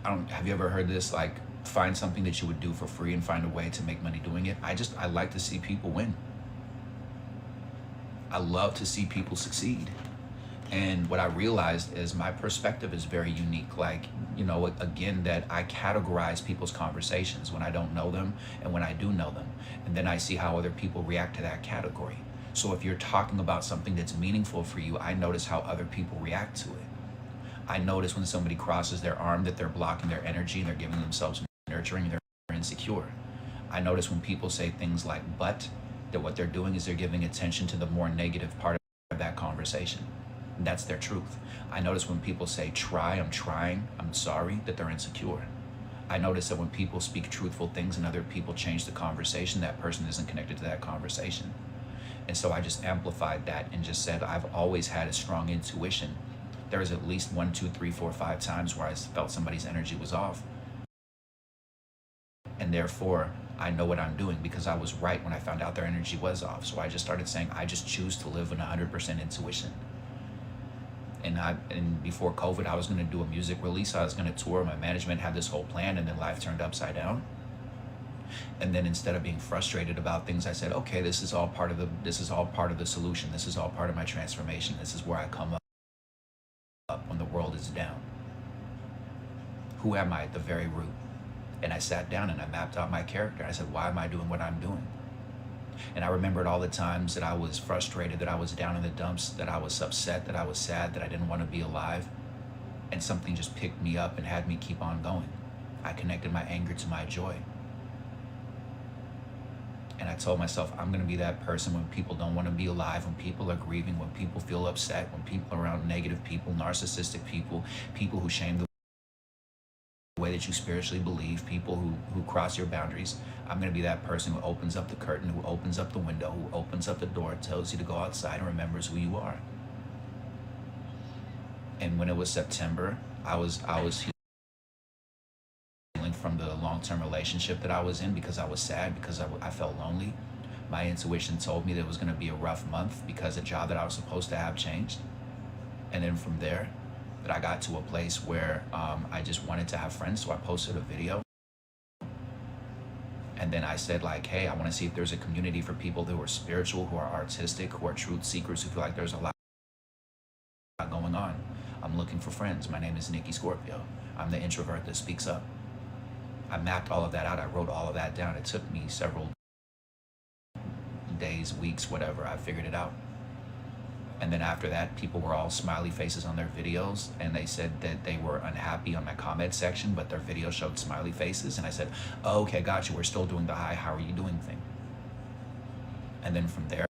have you ever heard this, like, find something that you would do for free and find a way to make money doing it? I like to see people win. I love to see people succeed. And what I realized is my perspective is very unique. Like, again, that I categorize people's conversations when I don't know them and when I do know them. And then I see how other people react to that category. So if you're talking about something that's meaningful for you, I notice how other people react to it. I notice when somebody crosses their arm that they're blocking their energy and they're giving themselves nurturing, they're insecure. I notice when people say things like but, that what they're doing is they're giving attention to the more negative part of that conversation. That's their truth. I notice when people say try, I'm trying, I'm sorry, that they're insecure. I notice that when people speak truthful things and other people change the conversation, that person isn't connected to that conversation. And so I just amplified that and just said, I've always had a strong intuition. There was at least 1, 2, 3, 4, 5 times where I felt somebody's energy was off. And therefore, I know what I'm doing because I was right when I found out their energy was off. So I just started saying, I just choose to live in 100% intuition. And before COVID, I was going to do a music release. I was going to tour. My management had this whole plan, and then life turned upside down. And then instead of being frustrated about things, I said, okay, this is all part of the solution. This is all part of my transformation. This is where I come up when the world is down. Who am I at the very root? And I sat down and I mapped out my character. I said, why am I doing what I'm doing? And I remembered all the times that I was frustrated, that I was down in the dumps, that I was upset, that I was sad, that I didn't want to be alive. And something just picked me up and had me keep on going. I connected my anger to my joy. And I told myself, I'm going to be that person when people don't want to be alive, when people are grieving, when people feel upset, when people are around negative people, narcissistic people, people who shame way that you spiritually believe, people who cross your boundaries. I'm going to be that person who opens up the curtain, who opens up the window, who opens up the door, tells you to go outside, and remembers who you are. And when it was September, I was healing from the long-term relationship that I was in, because I was sad, because I felt lonely. My intuition told me that it was going to be a rough month because the job that I was supposed to have changed. And then from there, that I got to a place where I just wanted to have friends, so I posted a video. And then I said, like, hey, I want to see if there's a community for people who are spiritual, who are artistic, who are truth seekers, who feel like there's a lot going on. I'm looking for friends. My name is Nikki Scorpio. I'm the introvert that speaks up. I mapped all of that out. I wrote all of that down. It took me several days, weeks, whatever. I figured it out. And then after that, people were all smiley faces on their videos, and they said that they were unhappy on my comment section, but their video showed smiley faces. And I said, oh, okay, got you. We're still doing the hi, how are you doing thing. And then from there,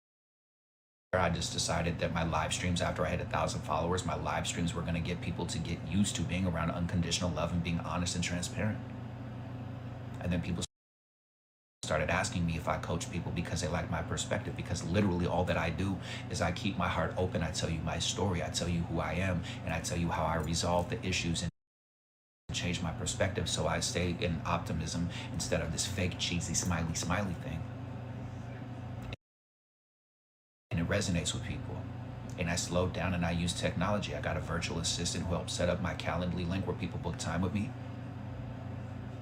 I just decided that my live streams, after I hit 1,000 followers, my live streams were going to get people to get used to being around unconditional love and being honest and transparent. And then people started asking me if I coach people because they like my perspective, because literally all that I do is I keep my heart open. I tell you my story, I tell you who I am, and I tell you how I resolve the issues and change my perspective, so I stay in optimism instead of this fake, cheesy, smiley thing. And it resonates with people. And I slowed down and I used technology. I got a virtual assistant who helped set up my Calendly link where people book time with me.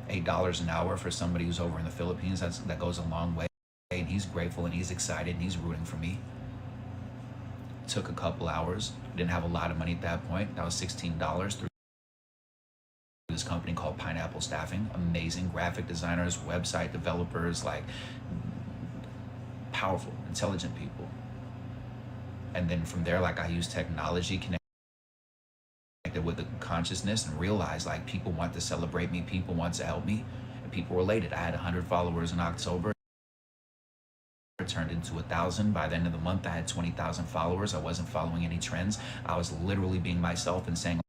$8 an hour for somebody who's over in the Philippines. That goes a long way. And he's grateful and he's excited and he's rooting for me. It took a couple hours. I didn't have a lot of money at that point. That was $16 through this company called Pineapple Staffing. Amazing graphic designers, website developers, like powerful, intelligent people. And then from there, like, I used technology, connected with the consciousness, and realized, like, people want to celebrate me, people want to help me, and people related. I had 100 followers in October. It turned into 1,000. By the end of the month, I had 20,000 followers. I wasn't following any trends. I was literally being myself and saying,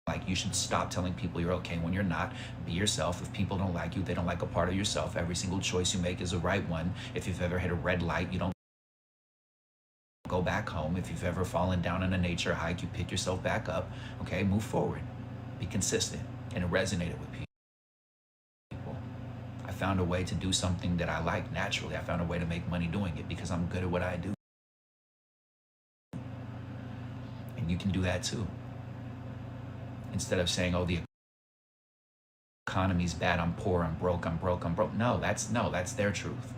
like, you should stop telling people you're okay when you're not. Be yourself. If people don't like you, they don't like a part of yourself. Every single choice you make is the right one. If you've ever hit a red light, you don't go back home. If you've ever fallen down on a nature hike, you pick yourself back up. Okay, move forward. Be consistent. And it resonated with people. I found a way to do something that I like naturally. I found a way to make money doing it because I'm good at what I do. And you can do that too. Instead of saying, oh, the economy's bad, I'm poor, I'm broke. No, that's their truth.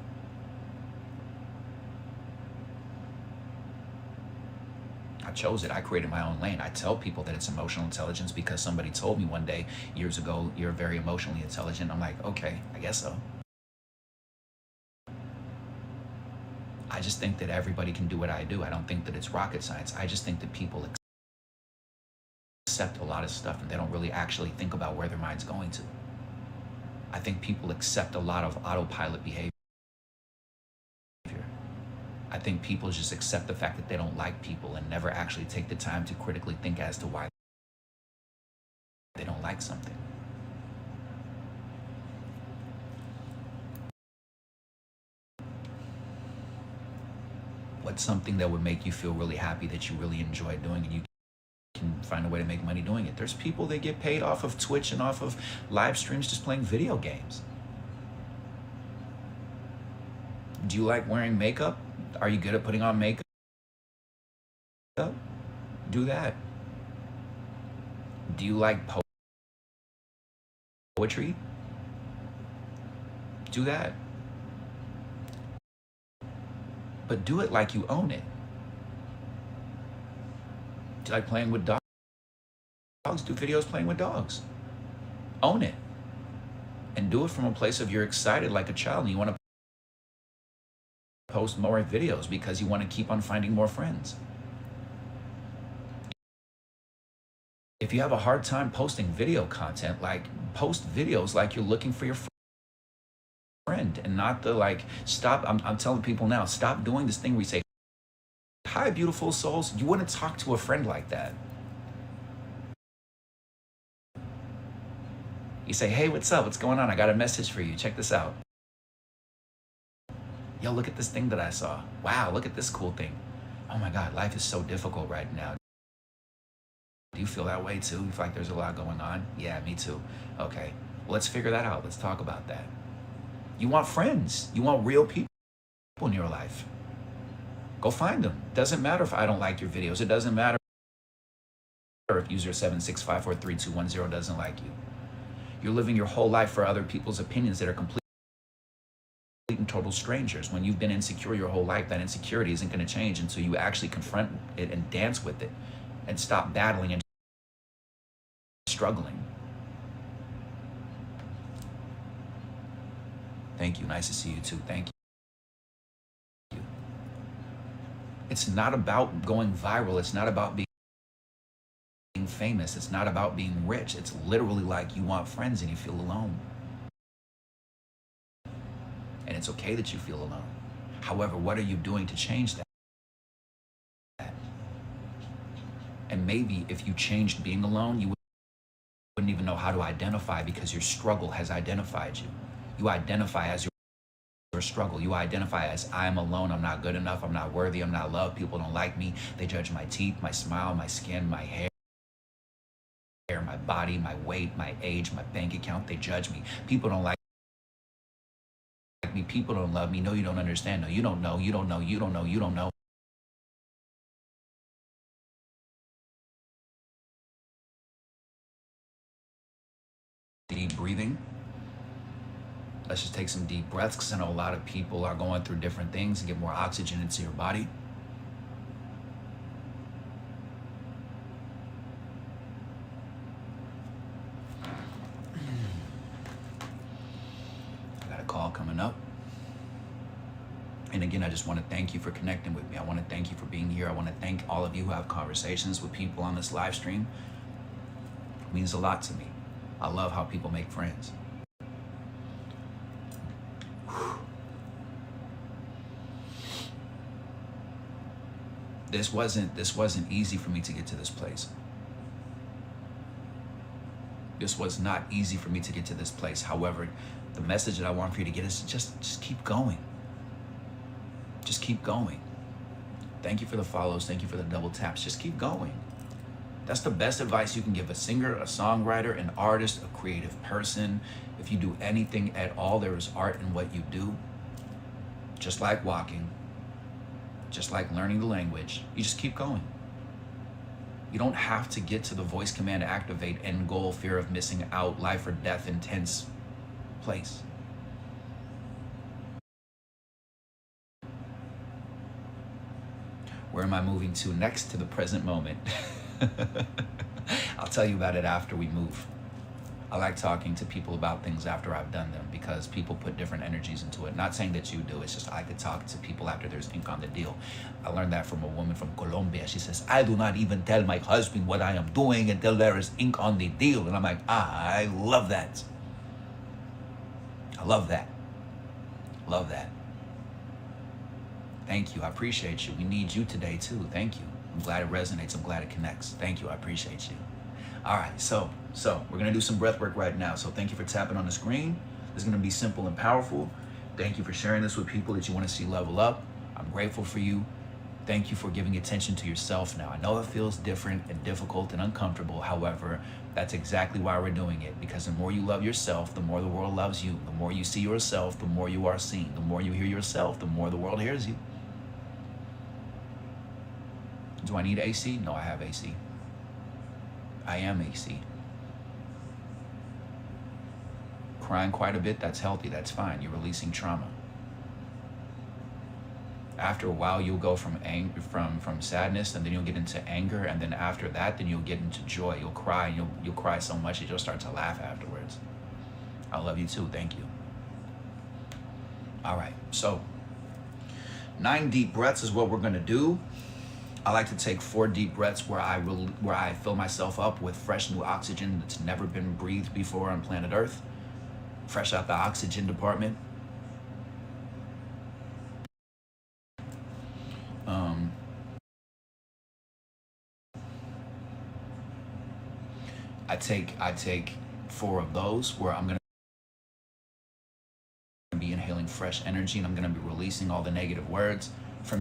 I chose it. I created my own lane. I tell people that it's emotional intelligence because somebody told me one day, years ago, you're very emotionally intelligent. I'm like, okay, I guess so. I just think that everybody can do what I do. I don't think that it's rocket science. I just think that people accept a lot of stuff and they don't really actually think about where their mind's going to. I think people accept a lot of autopilot behavior. I think people just accept the fact that they don't like people and never actually take the time to critically think as to why they don't like something. What's something that would make you feel really happy, that you really enjoy doing, and you can find a way to make money doing it? There's people that get paid off of Twitch and off of live streams just playing video games. Do you like wearing makeup? Are you good at putting on makeup? Do that. Do you like poetry? Do that. But do it like you own it. Do you like playing with dogs? Do videos playing with dogs. Own it. And do it from a place of you're excited like a child and you want to post more videos because you want to keep on finding more friends. If you have a hard time posting video content, like, post videos like you're looking for your friend, and not the, like, stop. I'm telling people now, stop doing this thing where you say, hi, beautiful souls. You wouldn't talk to a friend like that. You say, hey, what's up? What's going on? I got a message for you. Check this out. Yo, look at this thing that I saw. Wow, look at this cool thing. Oh my God, life is so difficult right now. Do you feel that way too? You feel like there's a lot going on? Yeah, me too. Okay, well, let's figure that out. Let's talk about that. You want friends. You want real people in your life. Go find them. Doesn't matter if I don't like your videos. It doesn't matter if user 765432210 doesn't like you. You're living your whole life for other people's opinions that are complete and total strangers. When you've been insecure your whole life, that insecurity isn't going to change until you actually confront it and dance with it and stop battling and struggling. Thank you. Nice to see you too. Thank you. It's not about going viral. It's not about being famous. It's not about being rich. It's literally like you want friends and you feel alone. And it's okay that you feel alone. However, what are you doing to change that? And maybe if you changed being alone, you wouldn't even know how to identify, because your struggle has identified you. You identify as your struggle. You identify as, I'm alone, I'm not good enough, I'm not worthy, I'm not loved, people don't like me, they judge my teeth, my smile, my skin, my hair, my body, my weight, my age, my bank account, they judge me. People don't like me, people don't love me. No, you don't understand. No, you don't know, you don't know, you don't know, you don't know. Deep breathing. Let's just take some deep breaths, because I know a lot of people are going through different things, and get more oxygen into your body. I got a call coming up. And again, I just want to thank you for connecting with me. I want to thank you for being here. I want to thank all of you who have conversations with people on this live stream. It means a lot to me. I love how people make friends. This wasn't easy for me to get to this place. This was not easy for me to get to this place. However, the message that I want for you to get is just keep going. Just keep going. Thank you for the follows. Thank you for the double taps. Just keep going. That's the best advice you can give a singer, a songwriter, an artist, a creative person. If you do anything at all, there is art in what you do. Just like walking, just like learning the language, you just keep going. You don't have to get to the voice command activate, end goal, fear of missing out, life or death, intense place. Where am I moving to next? To the present moment. I'll tell you about it after we move. I like talking to people about things after I've done them, because people put different energies into it. Not saying that you do, it's just I could talk to people after there's ink on the deal. I learned that from a woman from Colombia. She says, I do not even tell my husband what I am doing until there is ink on the deal. And I'm like, I love that. I love that. Love that. Thank you. I appreciate you. We need you today too. Thank you. I'm glad it resonates. I'm glad it connects. Thank you. I appreciate you. All right. So we're going to do some breath work right now. So thank you for tapping on the screen. It's going to be simple and powerful. Thank you for sharing this with people that you want to see level up. I'm grateful for you. Thank you for giving attention to yourself now. I know it feels different and difficult and uncomfortable. However, that's exactly why we're doing it, because the more you love yourself, the more the world loves you. The more you see yourself, the more you are seen. The more you hear yourself, the more the world hears you. Do I need AC? No, I have AC. I am AC. Crying quite a bit, that's healthy, that's fine. You're releasing trauma. After a while, you'll go from sadness, and then you'll get into anger, and then after that, then you'll get into joy. You'll cry, and you'll cry so much that you'll start to laugh afterwards. I love you too, thank you. All right, so 9 deep breaths is what we're gonna do. I like to take 4 deep breaths where I fill myself up with fresh new oxygen that's never been breathed before on planet Earth. Fresh out the oxygen department. I take 4 of those where I'm going to be inhaling fresh energy, and I'm going to be releasing all the negative words from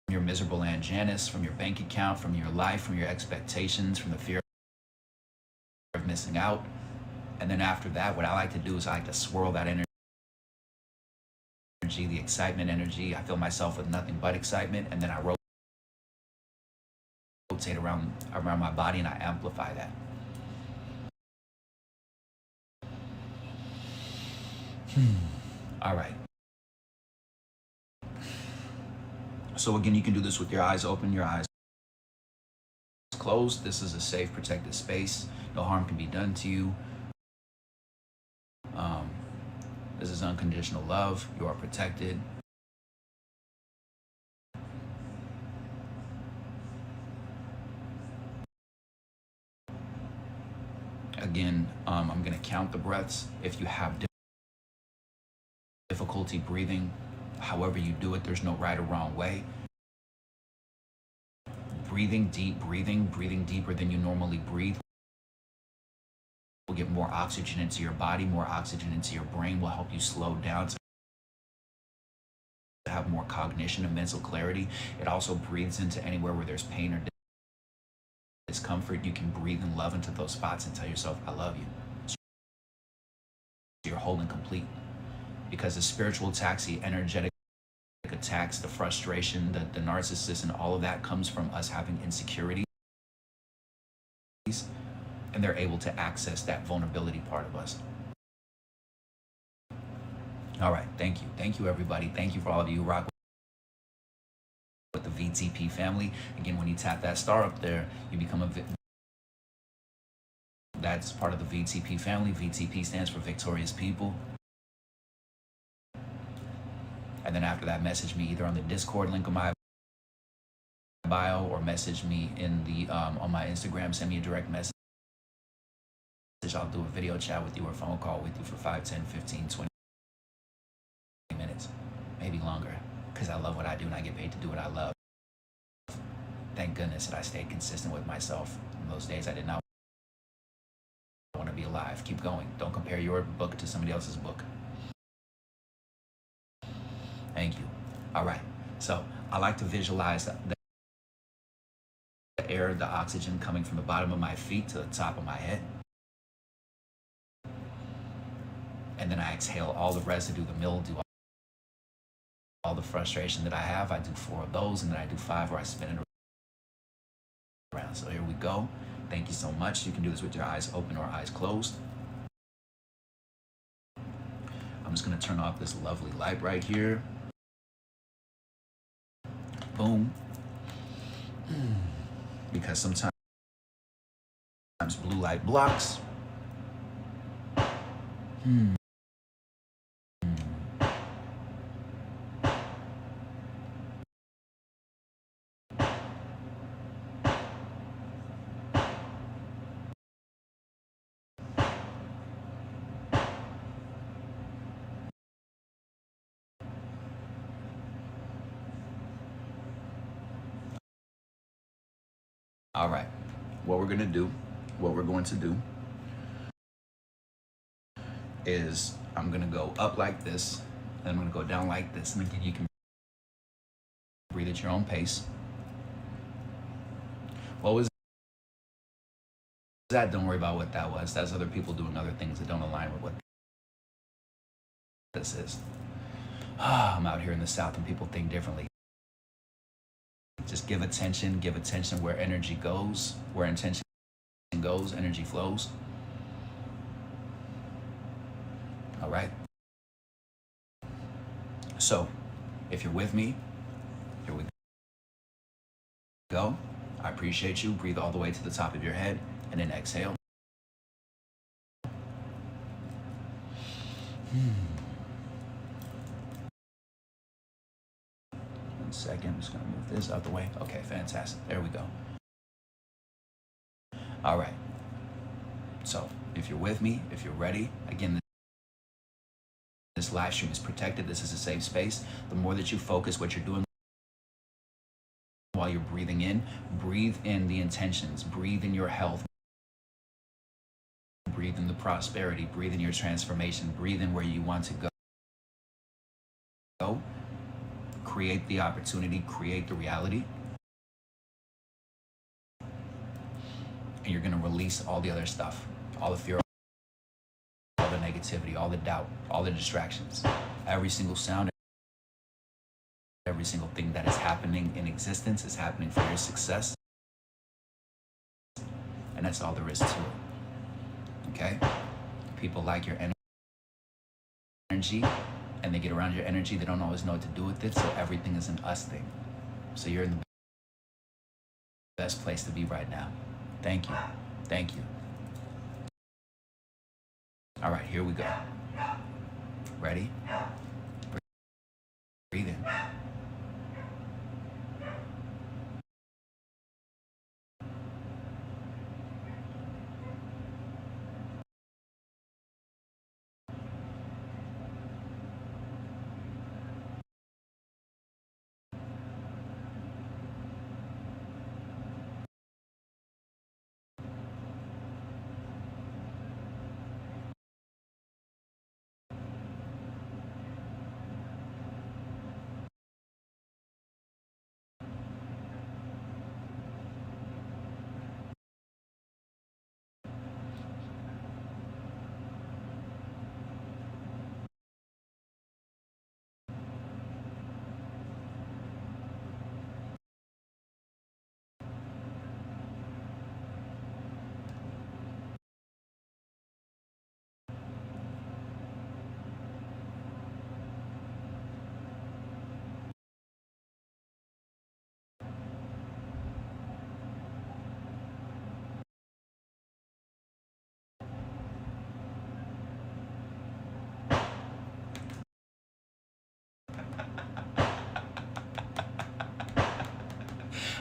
your miserable Aunt Janice, from your bank account, from your life, from your expectations, from the fear of missing out. And then after that, what I like to do is I like to swirl that energy, the excitement energy. I fill myself with nothing but excitement, and then I rotate around my body and I amplify that. All right. So again, you can do this with your eyes open, your eyes closed. This is a safe, protected space. No harm can be done to you. This is unconditional love. You are protected. Again, I'm going to count the breaths. If you have difficulty breathing, however you do it, there's no right or wrong way. Breathing deeper than you normally breathe will get more oxygen into your body, more oxygen into your brain, will help you slow down to have more cognition and mental clarity. It also breathes into anywhere where there's pain or discomfort. You can breathe in love into those spots and tell yourself, I love you. So you're whole and complete. Because the spiritual attacks, the energetic attacks, the frustration, the narcissist, and all of that comes from us having insecurities. And they're able to access that vulnerability part of us. All right, thank you. Thank you, everybody. Thank you for all of you who rock with the VTP family. Again, when you tap that star up there, you become that's part of the VTP family. VTP stands for Victorious People. And then after that, message me either on the Discord link on my bio, or message me in the on my Instagram. Send me a direct message. I'll do a video chat with you or phone call with you for 5, 10, 15, 20 minutes, maybe longer, because I love what I do and I get paid to do what I love. Thank goodness that I stayed consistent with myself. In those days, I did not want to be alive. Keep going. Don't compare your book to somebody else's book. Thank you. All right. So I like to visualize the air, the oxygen coming from the bottom of my feet to the top of my head. And then I exhale all the residue, the mildew, all the frustration that I have. I do 4 of those, and then I do 5 where I spin it around. So here we go. Thank you so much. You can do this with your eyes open or eyes closed. I'm just going to turn off this lovely light right here. Boom. Because sometimes blue light blocks. All right, what we're going to do is I'm going to go up like this, and I'm going to go down like this, and again, you can breathe at your own pace. What was that? Don't worry about what that was. That's other people doing other things that don't align with what this is. I'm out here in the South and people think differently. Just give attention where energy goes, where intention goes, energy flows. All right. So, if you're with me, here we go. I appreciate you. Breathe all the way to the top of your head, and then exhale. One second, I'm just gonna move this out the way. Okay, fantastic. There we go. All right. So, if you're with me, if you're ready, again, this live stream is protected. This is a safe space. The more that you focus what you're doing while you're breathing in the intentions, breathe in your health, breathe in the prosperity, breathe in your transformation, breathe in where you want to go. Create the opportunity, create the reality. And you're going to release all the other stuff, all the fear, all the negativity, all the doubt, all the distractions, every single sound, every single thing that is happening in existence is happening for your success. And that's all there is to it. Okay? People like your energy, and they get around your energy. They don't always know what to do with it. So everything is an us thing. So you're in the best place to be right now. Thank you. Thank you. All right, here we go. Ready? Breathe in.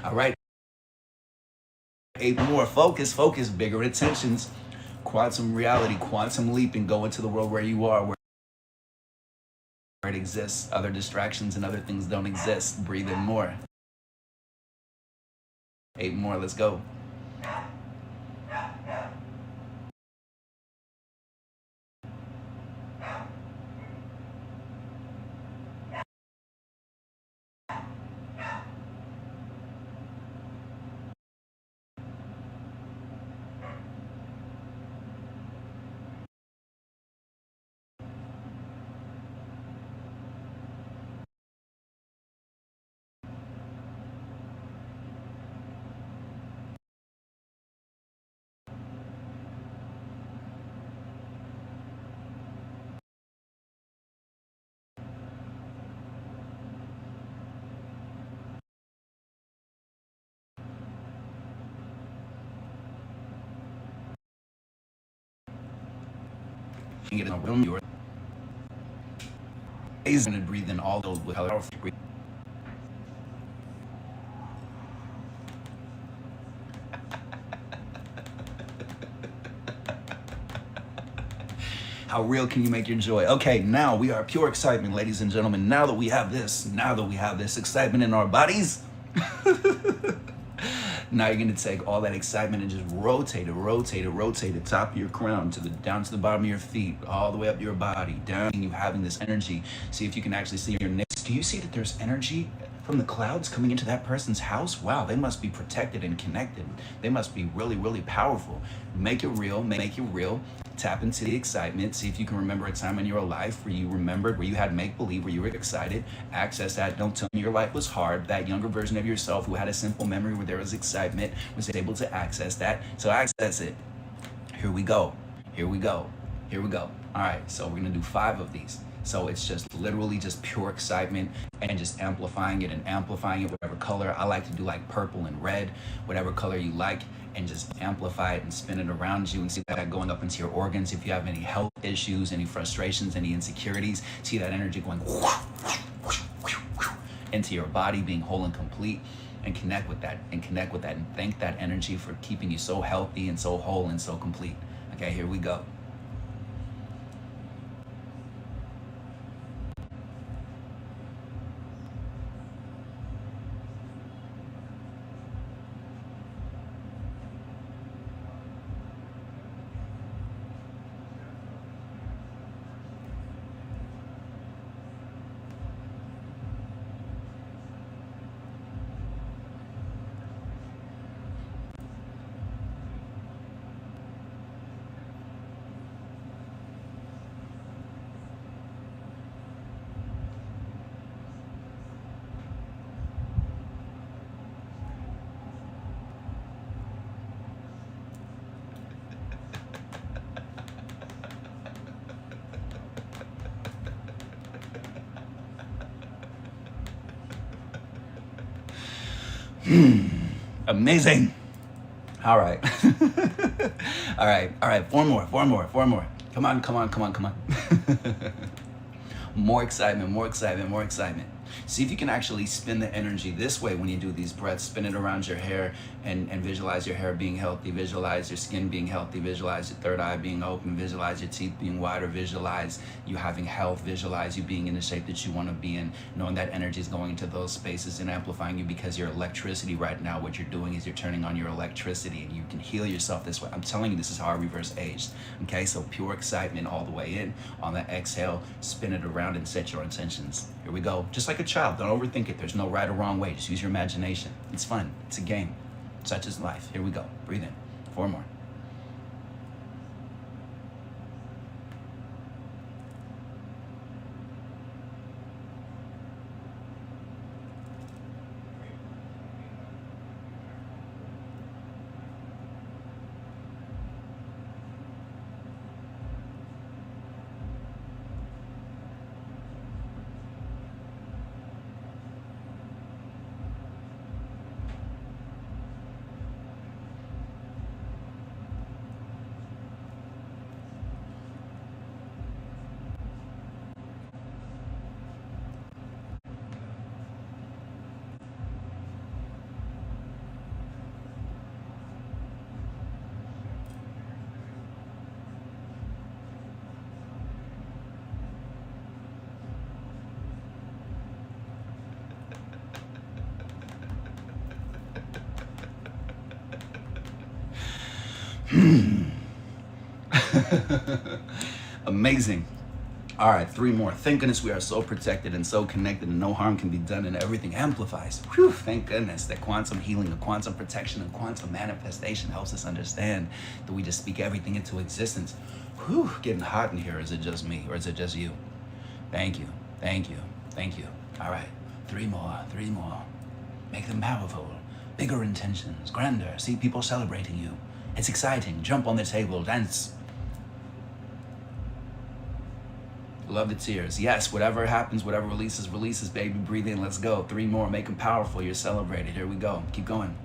All right. 8 more. Focus, focus, bigger intentions. Quantum reality, quantum leap, and go into the world where you are, where it exists. Other distractions and other things don't exist. Breathe in more. 8 more. Let's go. Get in a room, you're amazing and breathe in all those with powerful breathe. How real can you make your joy? Okay, now we are pure excitement, ladies and gentlemen. Now that we have this excitement in our bodies, now you're gonna take all that excitement and just rotate it, top of your crown down to the bottom of your feet, all the way up your body, down. You having this energy. See if you can actually see your nips. Do you see that there's energy from the clouds coming into that person's house? Wow, they must be protected and connected. They must be really, really powerful. Make it real, make it real. Tap into the excitement. See if you can remember a time in your life where you remembered, where you had make-believe, where you were excited. Access that. Don't tell me your life was hard. That younger version of yourself who had a simple memory where there was excitement was able to access that. So access it. Here we go. Here we go. Here we go. All right, so we're gonna do 5 of these. So it's just literally just pure excitement and just amplifying it, whatever color. I like to do like purple and red, whatever color you like, and just amplify it and spin it around you and see that going up into your organs. If you have any health issues, any frustrations, any insecurities, see that energy going into your body, being whole and complete, and connect with that and thank that energy for keeping you so healthy and so whole and so complete. Okay, here we go. Amazing. All right. All right. All right. Four more. Come on, come on, come on, come on. More excitement, more excitement, more excitement. See if you can actually spin the energy this way when you do these breaths. Spin it around your hair and visualize your hair being healthy. Visualize your skin being healthy. Visualize your third eye being open. Visualize your teeth being wider. Visualize you having health. Visualize you being in the shape that you want to be in. Knowing that energy is going into those spaces and amplifying you because your electricity right now, what you're doing is you're turning on your electricity and you can heal yourself this way. I'm telling you, this is how I reverse aged. Okay, so pure excitement all the way in. On the exhale, spin it around and set your intentions. Here we go. Just like a child, don't overthink it. There's no right or wrong way. Just use your imagination. It's fun. It's a game. Such is life. Here we go. Breathe in. 4 more. Amazing. All right, 3 more. Thank goodness we are so protected and so connected and no harm can be done and everything amplifies. Whew, thank goodness that quantum healing and quantum protection and quantum manifestation helps us understand that we just speak everything into existence. Whew, getting hot in here. Is it just me or is it just you? Thank you, thank you, thank you. All right, 3 more, 3 more. Make them powerful, bigger intentions, grander. See people celebrating you. It's exciting. Jump on the table, dance. Love the tears. Yes, whatever happens, whatever releases, releases, baby. Breathe in, let's go. 3 more, make them powerful. You're celebrated. Here we go. Keep going.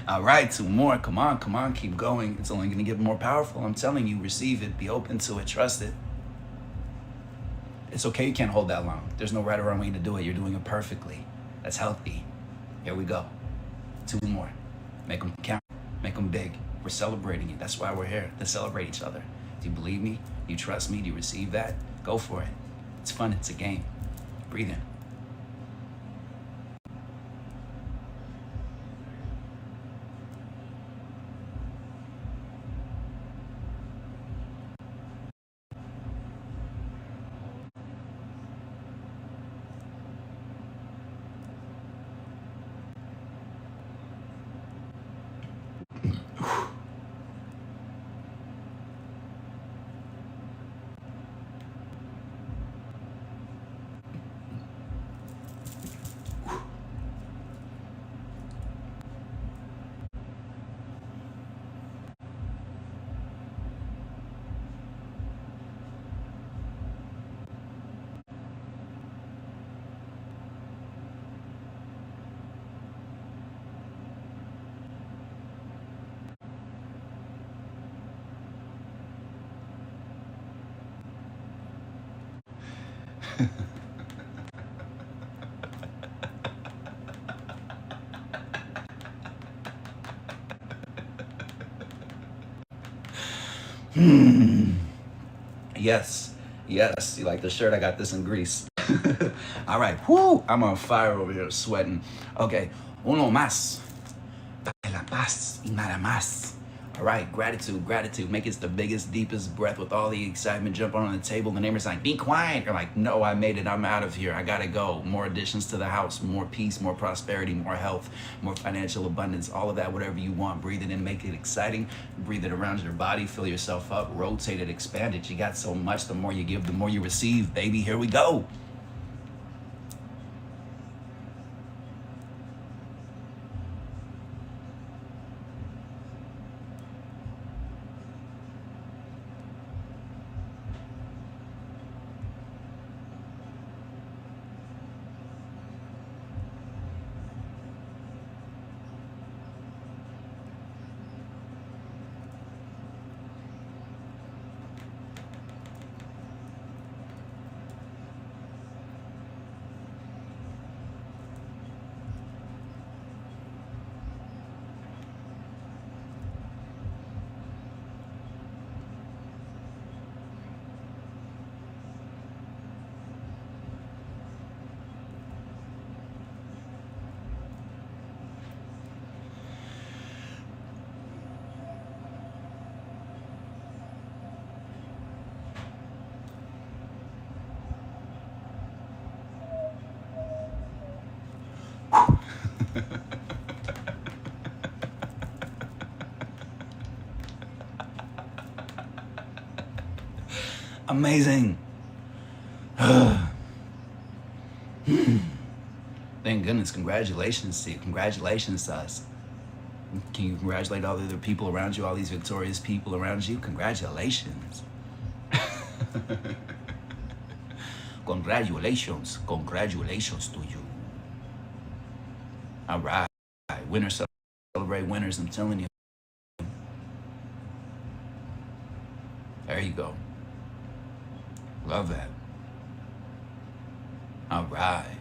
All right, 2 more. Come on, come on, keep going. It's only going to get more powerful. I'm telling you, receive it, be open to it, trust it. It's okay, you can't hold that long. There's no right or wrong way to do it. You're doing it perfectly. That's healthy. Here we go. 2 more. Make them count. Make them big. We're celebrating it. That's why we're here, to celebrate each other. Do you believe me? Do you trust me? Do you receive that? Go for it. It's fun. It's a game. Breathe in. Yes, yes. You like the shirt? I got this in Greece. All right. Whoo! I'm on fire over here, sweating. Okay. Uno más. La paz y nada más. All right. Gratitude, gratitude. Make it the biggest, deepest breath with all the excitement. Jump on the table. The neighbor's like, be quiet. You're like, no, I made it. I'm out of here. I gotta go. More additions to the house. More peace. More prosperity. More health. More financial abundance. All of that. Whatever you want. Breathe it in. Make it exciting. Breathe it around your body. Fill yourself up. Rotate it. Expand it. You got so much. The more you give, the more you receive. Baby, here we go. Amazing. Thank goodness. Congratulations to you. Congratulations to us. Can you congratulate all the other people around you, all these victorious people around you? Congratulations. Congratulations. Congratulations to you. All right. Winners celebrate winners. I'm telling you. There you go. Love that. All right.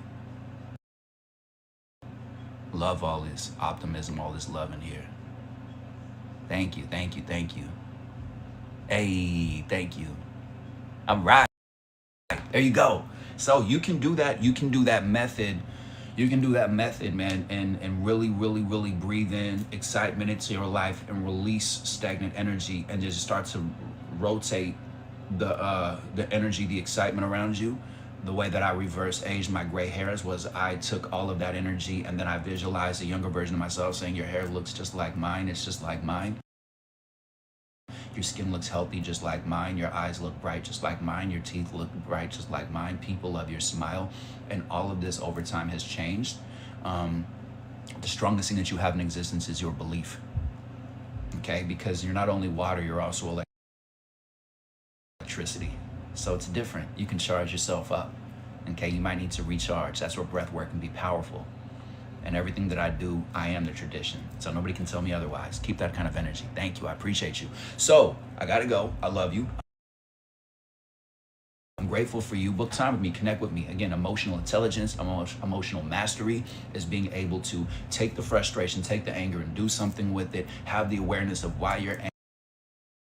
Love all this optimism, all this love in here. Thank you, thank you, thank you. Hey, thank you. All right. There you go. So you can do that. You can do that method. You can do that method, man, and really, really, really breathe in excitement into your life and release stagnant energy and just start to rotate the energy, the excitement around you. The way that I reverse aged my gray hairs was I took all of that energy and then I visualized a younger version of myself saying, your hair looks just like mine. It's just like mine. Your skin looks healthy just like mine. Your eyes look bright just like mine. Your teeth look bright just like mine. People love your smile. And all of this over time has changed. The strongest thing that you have in existence is your belief. Okay? Because you're not only water, you're also electricity. So it's different. You can charge yourself up. Okay? You might need to recharge. That's where breath work can be powerful. And everything that I do, I am the tradition. So nobody can tell me otherwise. Keep that kind of energy. Thank you. I appreciate you. So I gotta go. I love you. I'm grateful for you. Book time with me. Connect with me. Again, emotional intelligence, emotional mastery is being able to take the frustration, take the anger, and do something with it. Have the awareness of why you're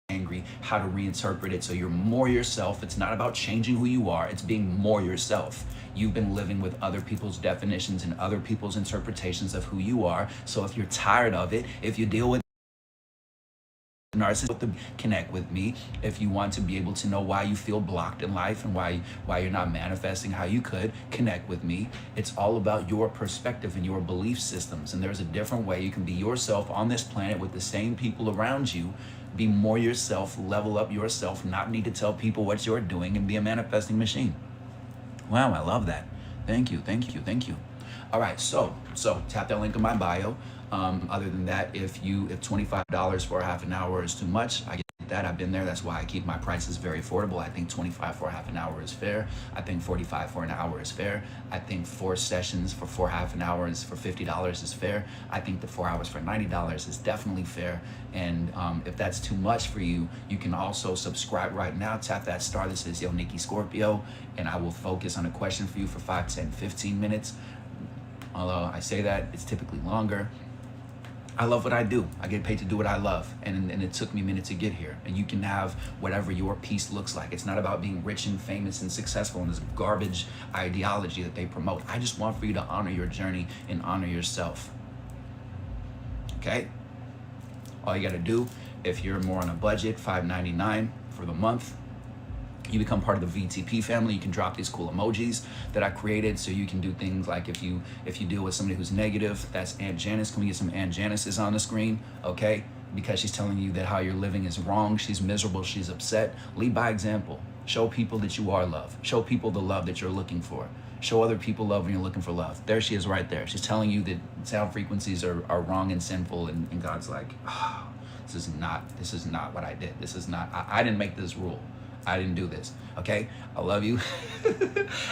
angry, how to reinterpret it so you're more yourself. It's not about changing who you are. It's being more yourself. You've been living with other people's definitions and other people's interpretations of who you are. So if you're tired of it, if you deal with narcissist, connect with me. If you want to be able to know why you feel blocked in life and why you're not manifesting how you could, connect with me. It's all about your perspective and your belief systems. And there's a different way you can be yourself on this planet with the same people around you. Be more yourself, level up yourself, not need to tell people what you're doing, and be a manifesting machine. Wow, I love that. Thank you, thank you, thank you. All right, so tap that link in my bio. Other than that, if $25 for a half an hour is too much, I get that. I've been there. That's why I keep my prices very affordable. I think 25 for a half an hour is fair. I think 45 for an hour is fair. I think 4 sessions for 4 half an hours for $50 is fair. I think the 4 hours for $90 is definitely fair. And if that's too much for you, you can also subscribe right now. Tap that star that says, Yo, Nikki Scorpio, and I will focus on a question for you for 5, 10, 15 minutes. Although I say that, it's typically longer. I love what I do. I get paid to do what I love. And it took me a minute to get here. And you can have whatever your peace looks like. It's not about being rich and famous and successful in this garbage ideology that they promote. I just want for you to honor your journey and honor yourself. Okay? All you got to do, if you're more on a budget, $5.99 for the month. You become part of the VTP family. You can drop these cool emojis that I created, so you can do things like if you deal with somebody who's negative, that's Aunt Janice. Can we get some Aunt Janices on the screen? Okay, because she's telling you that how you're living is wrong. She's miserable. She's upset. Lead by example. Show people that you are love. Show people the love that you're looking for. Show other people love when you're looking for love. There she is right there. She's telling you that sound frequencies are wrong and sinful, and God's like, oh, this is not what I did. This is not, I didn't make this rule. I didn't do this. Okay? I love you.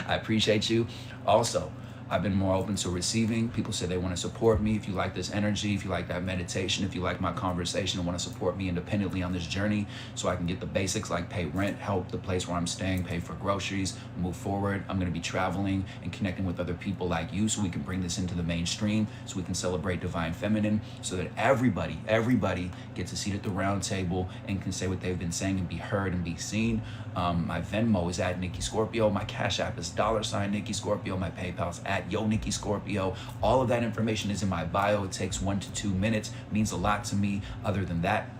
I appreciate you. Also, I've been more open to receiving. People say they want to support me. If you like this energy, if you like that meditation, if you like my conversation and want to support me independently on this journey so I can get the basics like pay rent, help the place where I'm staying, pay for groceries, move forward. I'm going to be traveling and connecting with other people like you so we can bring this into the mainstream, so we can celebrate Divine Feminine, so that everybody gets a seat at the round table and can say what they've been saying and be heard and be seen. My Venmo is at Nikki Scorpio. My Cash App is $sign Nikki Scorpio. My PayPal's at Yo Nikki Scorpio. All of that information is in my bio. It takes 1 to 2 minutes. It means a lot to me. Other than that,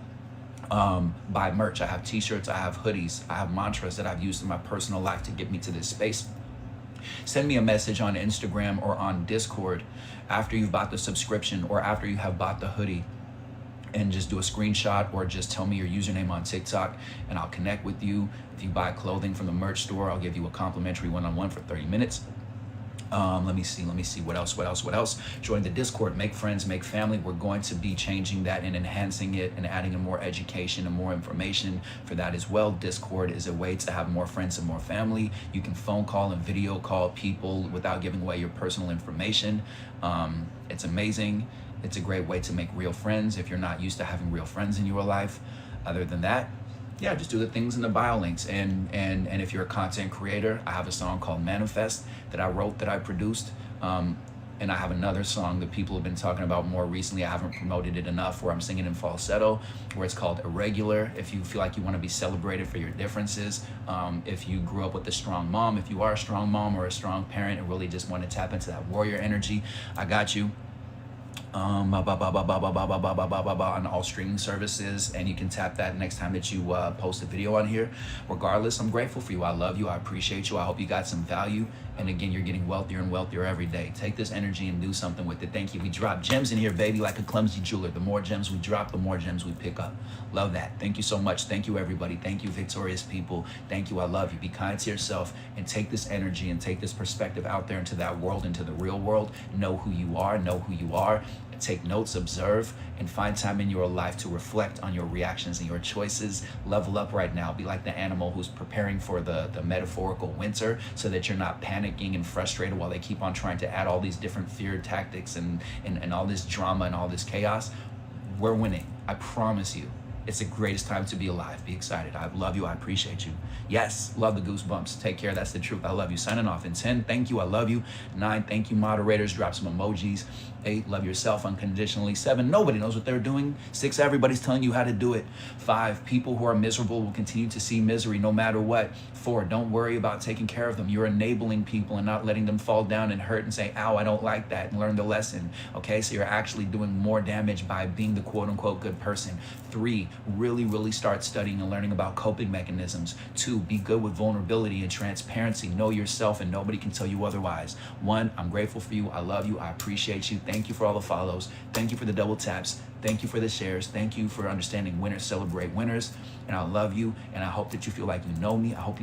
buy merch. I have t-shirts, I have hoodies, I have mantras that I've used in my personal life to get me to this space. Send me a message on Instagram or on Discord after you've bought the subscription or after you have bought the hoodie, and just do a screenshot or just tell me your username on TikTok and I'll connect with you. If you buy clothing from the merch store, I'll give you a complimentary one-on-one for 30 minutes. Let me see what else. Join the Discord, make friends, make family. We're going to be changing that and enhancing it and adding in more education and more information for that as well. Discord is a way to have more friends and more family. You can phone call and video call people without giving away your personal information. It's amazing. It's a great way to make real friends if you're not used to having real friends in your life. Other than that, yeah, just do the things in the bio links. And if you're a content creator, I have a song called Manifest that I wrote, that I produced. And I have another song that people have been talking about more recently. I haven't promoted it enough, where I'm singing in falsetto, where it's called Irregular. If you feel like you want to be celebrated for your differences, if you grew up with a strong mom, if you are a strong mom or a strong parent and really just want to tap into that warrior energy, I got you. On all streaming services, and you can tap that next time that you post a video on here. Regardless, I'm grateful for you. I love you. I appreciate you. I hope you got some value. And again, you're getting wealthier and wealthier every day. Take this energy and do something with it. Thank you. We drop gems in here, baby, like a clumsy jeweler. The more gems we drop, the more gems we pick up. Love that. Thank you so much. Thank you, everybody. Thank you, victorious people. Thank you. I love you. Be kind to yourself and take this energy and take this perspective out there into that world, into the real world. Know who you are. Know who you are. Take notes, observe, and find time in your life to reflect on your reactions and your choices. Level up right now. Be like the animal who's preparing for the metaphorical winter, so that you're not panicking and frustrated while they keep on trying to add all these different fear tactics and all this drama and all this chaos. We're winning. I promise you. It's the greatest time to be alive. Be excited. I love you. I appreciate you. Yes, love the goosebumps. Take care. That's the truth. I love you. Signing off in 10. Thank you. I love you. 9. Thank you, moderators. Drop some emojis. 8. Love yourself unconditionally. 7. Nobody knows what they're doing. 6. Everybody's telling you how to do it. 5. People who are miserable will continue to see misery no matter what. 4. Don't worry about taking care of them. You're enabling people and not letting them fall down and hurt and say, ow, I don't like that, and learn the lesson. Okay, so you're actually doing more damage by being the quote unquote good person. 3. Really start studying and learning about coping mechanisms. 2. Be good with vulnerability and transparency. Know yourself and nobody can tell you otherwise. 1. I'm grateful for you. I love you. I appreciate you. Thank you for all the follows. Thank you for the double taps. Thank you for the shares. Thank you for understanding winners celebrate winners. And I love you. And I hope that you feel like you know me. I hope you